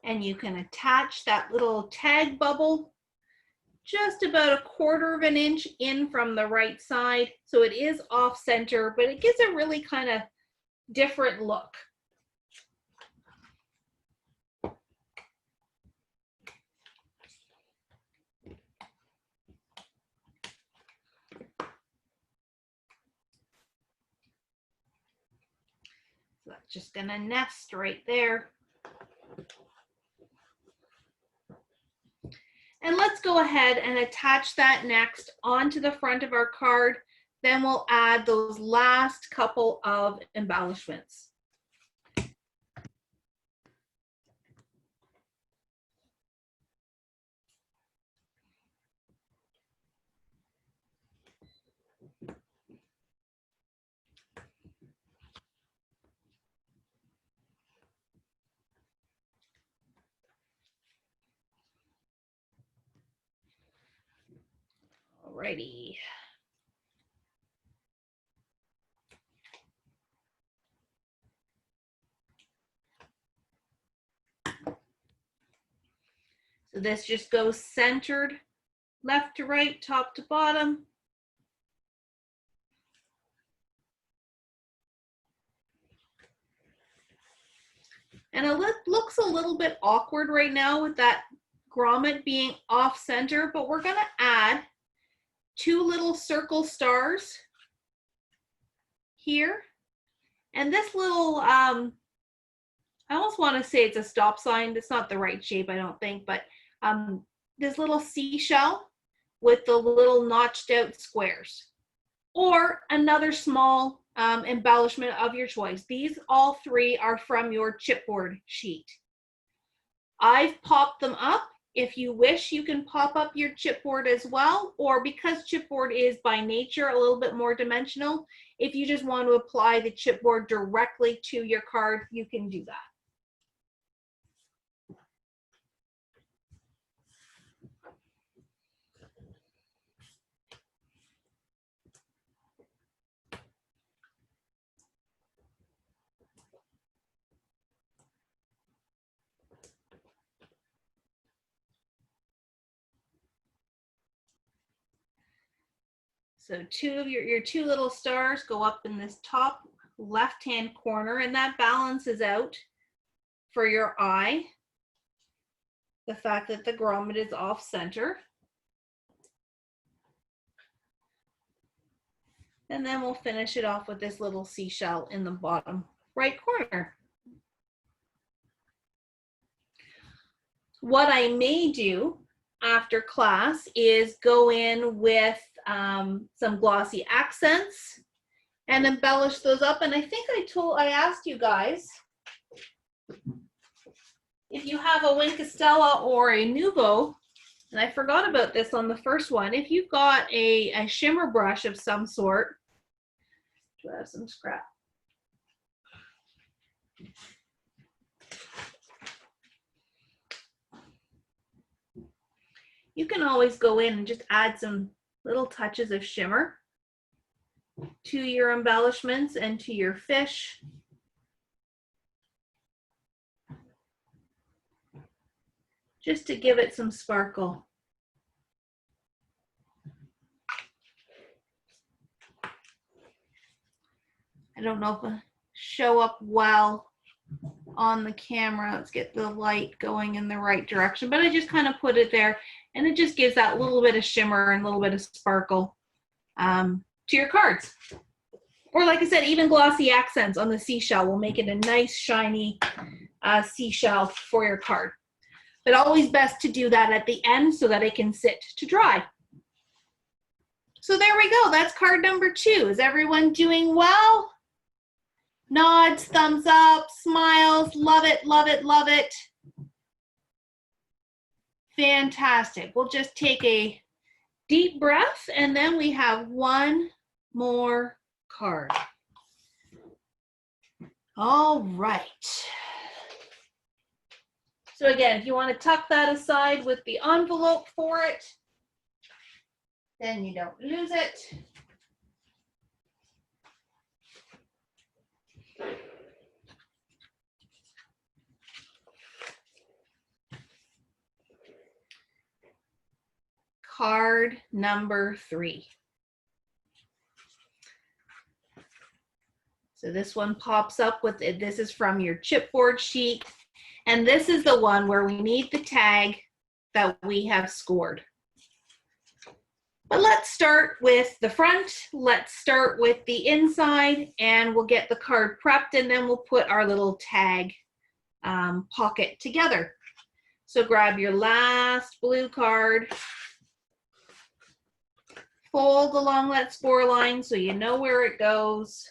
And you can attach that little tag bubble just about 1/4 inch in from the right side. So it is off center, but it gives a really kind of different look. So that's just gonna nest right there. And let's go ahead and attach that next onto the front of our card. Then we'll add those last couple of embellishments. Alrighty. So this just goes centered, left to right, top to bottom. And it looks a little bit awkward right now with that grommet being off center, but we're gonna add 2 little circle stars here. And this little, I almost want to say it's a stop sign. It's not the right shape, I don't think, but this little seashell with the little notched out squares. Or another small embellishment of your choice. These all 3 are from your chipboard sheet. I've popped them up. If you wish, you can pop up your chipboard as well, or because chipboard is by nature a little bit more dimensional, if you just want to apply the chipboard directly to your card, you can do that. So your two little stars go up in this top left-hand corner, and that balances out for your eye the fact that the grommet is off center. And then we'll finish it off with this little seashell in the bottom right corner. What I may do after class is go in with some glossy accents and embellish those up. And I think I asked you guys if you have a Wink Estella or a Nouveau, and I forgot about this on the first one, if you've got a shimmer brush of some sort, do I have some scrap? You can always go in and just add some little touches of shimmer to your embellishments and to your fish. Just to give it some sparkle. I don't know if it'll show up well on the camera. Let's get the light going in the right direction, but I just kind of put it there, and it just gives that little bit of shimmer and a little bit of sparkle to your cards. Or like I said, even glossy accents on the seashell will make it a nice shiny seashell for your card. But always best to do that at the end so that it can sit to dry. So there we go. That's card number 2. Is everyone doing well? Nods, thumbs up, smiles. Love it, love it, love it. Fantastic. We'll just take a deep breath, and then we have one more card. All right. So again, if you want to tuck that aside with the envelope for it, then you don't lose it. Card number 3. So this one pops up with it. This is from your chipboard sheet. And this is the one where we need the tag that we have scored. But let's start with the front. Let's start with the inside, and we'll get the card prepped, and then we'll put our little tag pocket together. So grab your last blue card, fold along that score line so you know where it goes.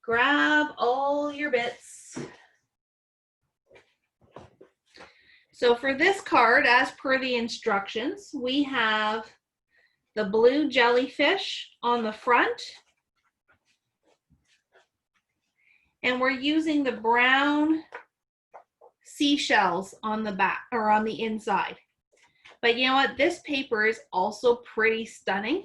Grab all your bits. So for this card, as per the instructions, we have the blue jellyfish on the front, and we're using the brown seashells on the back or on the inside. But you know what? This paper is also pretty stunning.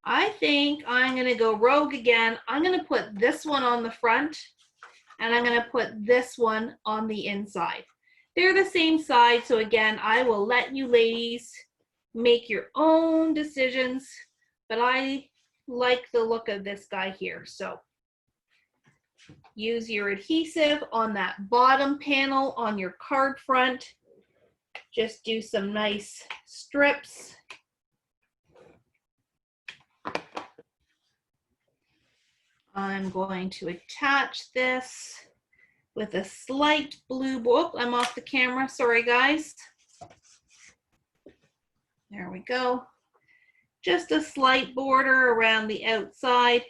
I think I'm going to go rogue again. I'm going to put this one on the front, and I'm going to put this one on the inside. They're the same side, so again, I will let you ladies make your own decisions, but I like the look of this guy here. So use your adhesive on that bottom panel on your card front. Just do some nice strips. I'm going to attach this with a slight blue, I'm off the camera, sorry guys. There we go. Just a slight border around the outside.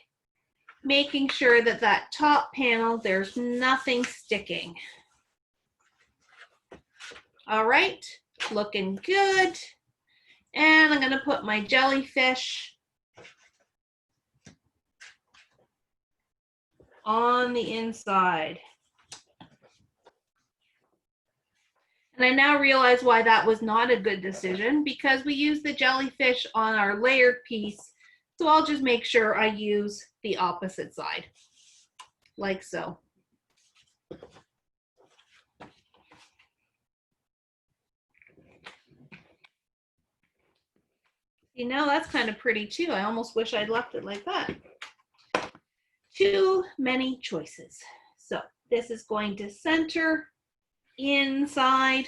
making sure that that top panel, there's nothing sticking. All right, looking good. And I'm going to put my jellyfish on the inside. And I now realize why that was not a good decision, because we used the jellyfish on our layered piece. So I'll just make sure I use the opposite side, like so. You know, that's kind of pretty too. I almost wish I'd left it like that. Too many choices. So this is going to center inside.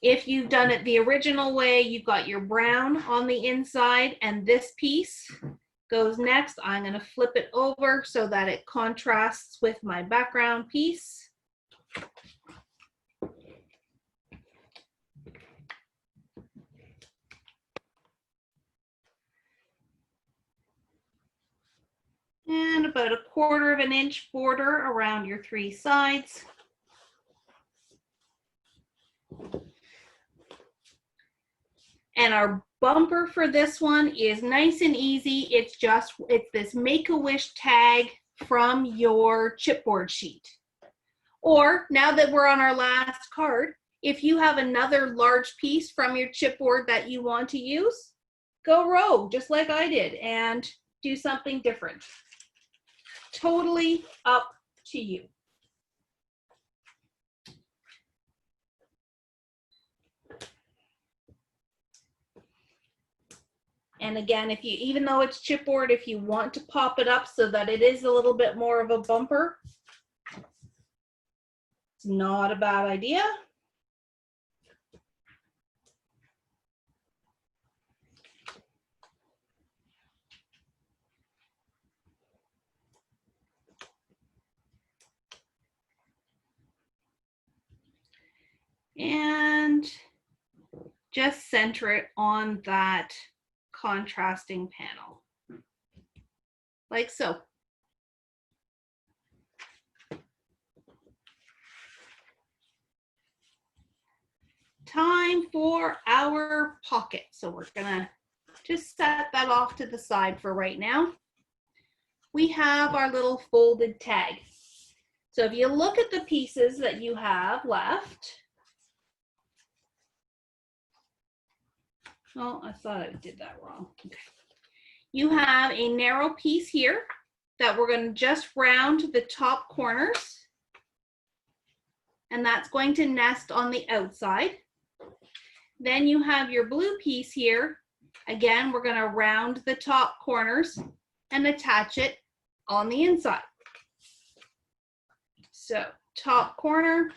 If you've done it the original way, you've got your brown on the inside and this piece goes next. I'm going to flip it over so that it contrasts with my background piece. And about 1/4 of an inch border around your 3 sides. And our bumper for this one is nice and easy. It's this Make-A-Wish tag from your chipboard sheet. Or now that we're on our last card, if you have another large piece from your chipboard that you want to use, go rogue, just like I did, and do something different. Totally up to you. And again, even though it's chipboard, if you want to pop it up so that it is a little bit more of a bumper, it's not a bad idea. And just center it on that contrasting panel, like so. Time for our pocket. So we're gonna just set that off to the side for right now. We have our little folded tag. So if you look at the pieces that you have left, oh, I thought I did that wrong. Okay. You have a narrow piece here that we're going to just round the top corners, and that's going to nest on the outside. Then you have your blue piece here. Again, we're going to round the top corners and attach it on the inside. So top corner,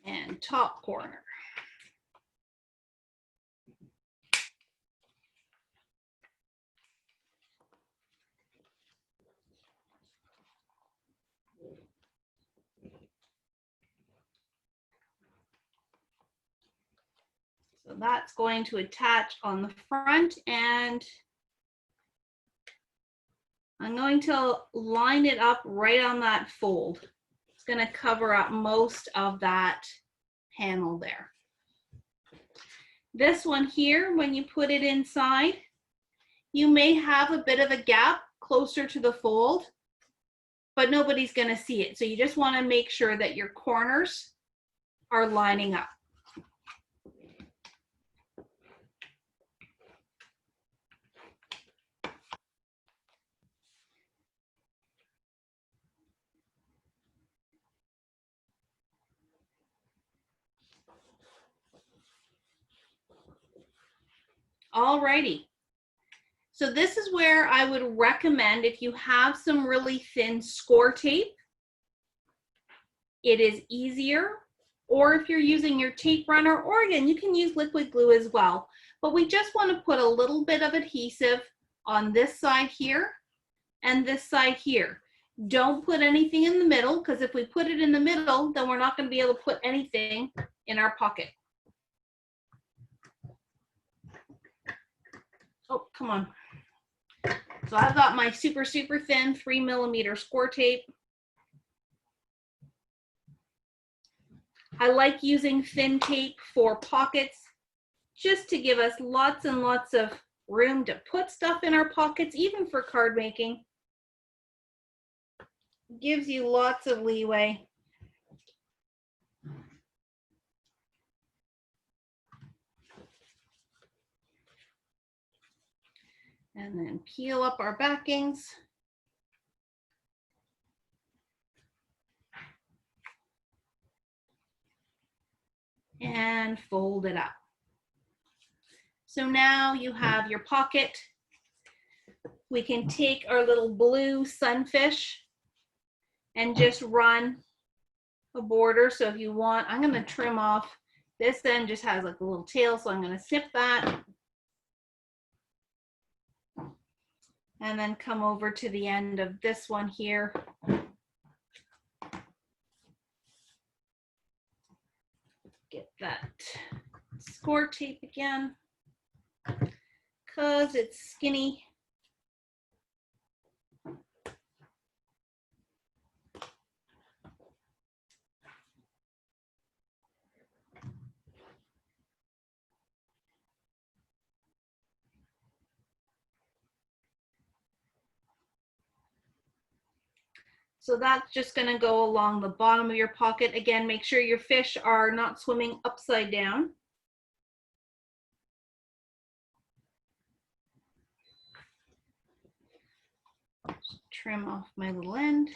and top corner. So that's going to attach on the front, and I'm going to line it up right on that fold. It's going to cover up most of that panel there. This one here, when you put it inside, you may have a bit of a gap closer to the fold, but nobody's going to see it. So you just want to make sure that your corners are lining up. Alrighty. So this is where I would recommend, if you have some really thin score tape, it is easier, or if you're using your tape runner, or again, you can use liquid glue as well. But we just want to put a little bit of adhesive on this side here and this side here. Don't put anything in the middle, because if we put it in the middle, then we're not going to be able to put anything in our pocket. Oh, come on. So I've got my super, super thin 3mm score tape. I like using thin tape for pockets just to give us lots and lots of room to put stuff in our pockets, even for card making. Gives you lots of leeway. And then peel up our backings. And fold it up. So now you have your pocket. We can take our little blue sunfish and just run a border. So if you want, I'm going to trim off. This then just has like a little tail, so I'm going to snip that. And then come over to the end of this one here. Get that score tape again, because it's skinny. So that's just going to go along the bottom of your pocket. Again, make sure your fish are not swimming upside down. Just trim off my little end.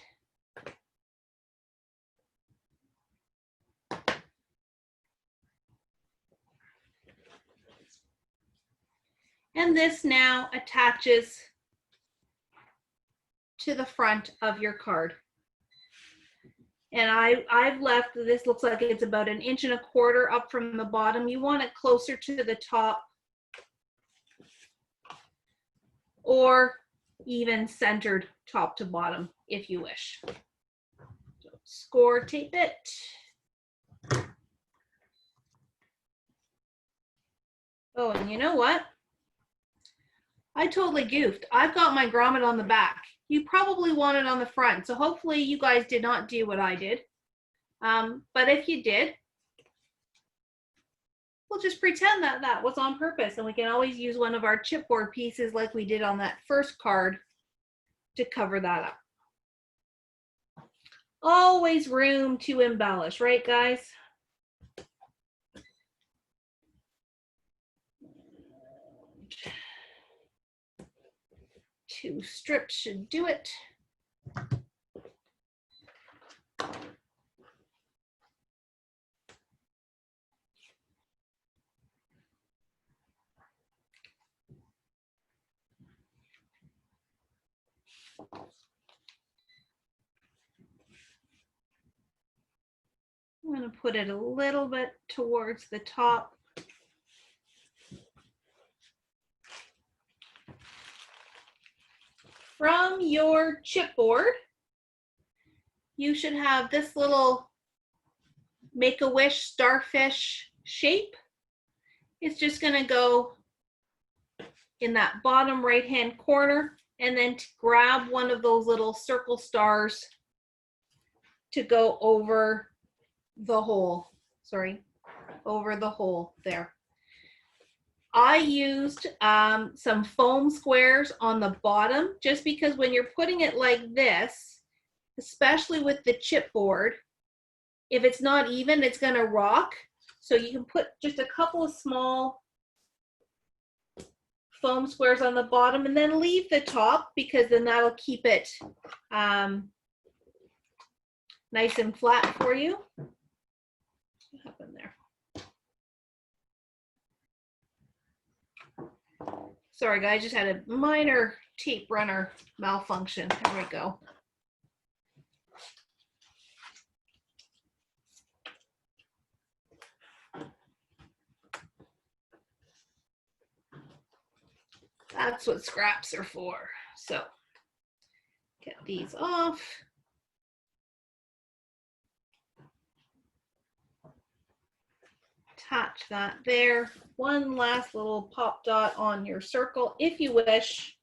And this now attaches to the front of your card. And I've left, this looks like it's about 1.25 inches up from the bottom. You want it closer to the top, or even centered top to bottom if you wish. So score tape it. Oh, and you know what? I totally goofed. I've got my grommet on the back. You probably want it on the front. So hopefully you guys did not do what I did. But if you did, we'll just pretend that that was on purpose, and we can always use one of our chipboard pieces like we did on that first card to cover that up. Always room to embellish, right guys? Two strips should do it. I'm going to put it a little bit towards the top. From your chipboard, you should have this little Make-A-Wish starfish shape. It's just going to go in that bottom right-hand corner, and then to grab one of those little circle stars to go over the hole. Sorry, over the hole there. I used some foam squares on the bottom, just because when you're putting it like this, especially with the chipboard, if it's not even, it's going to rock. So you can put just a couple of small foam squares on the bottom and then leave the top, because then that'll keep it nice and flat for you. What happened there? Sorry guys, just had a minor tape runner malfunction. There we go. That's what scraps are for. So Get these off. Attach that there. One last little pop dot on your circle if you wish.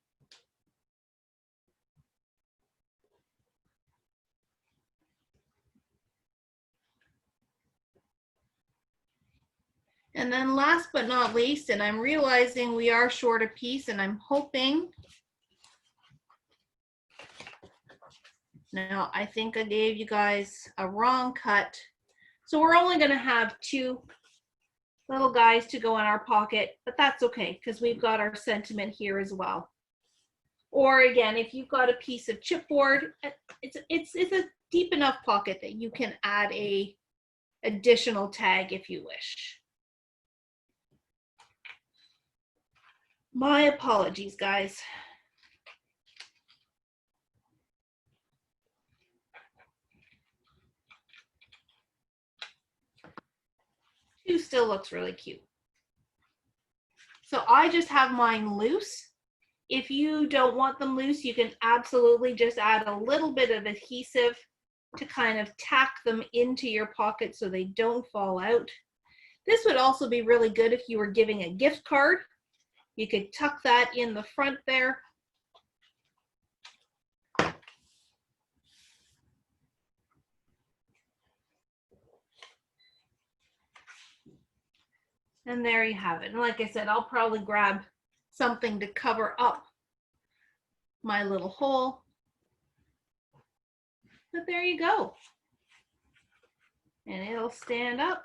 And then last but not least, and I'm realizing we are short a piece, and I'm hoping, no, I think I gave you guys a wrong cut. So we're only going to have 2 little guys to go in our pocket, but that's okay because we've got our sentiment here as well. Or again, if you've got a piece of chipboard, it's a deep enough pocket that you can add a additional tag if you wish. My apologies, guys. Two still looks really cute. So I just have mine loose. If you don't want them loose, you can absolutely just add a little bit of adhesive to kind of tack them into your pocket so they don't fall out. This would also be really good if you were giving a gift card. You could tuck that in the front there. And there you have it. And like I said, I'll probably grab something to cover up my little hole. But there you go. And it'll stand up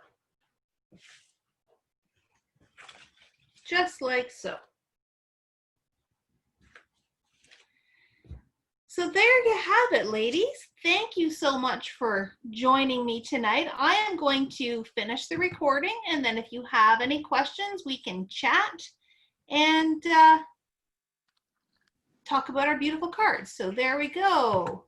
just like so. So there you have it, ladies. Thank you so much for joining me tonight. I am going to finish the recording, and then if you have any questions, we can chat and talk about our beautiful cards. So there we go.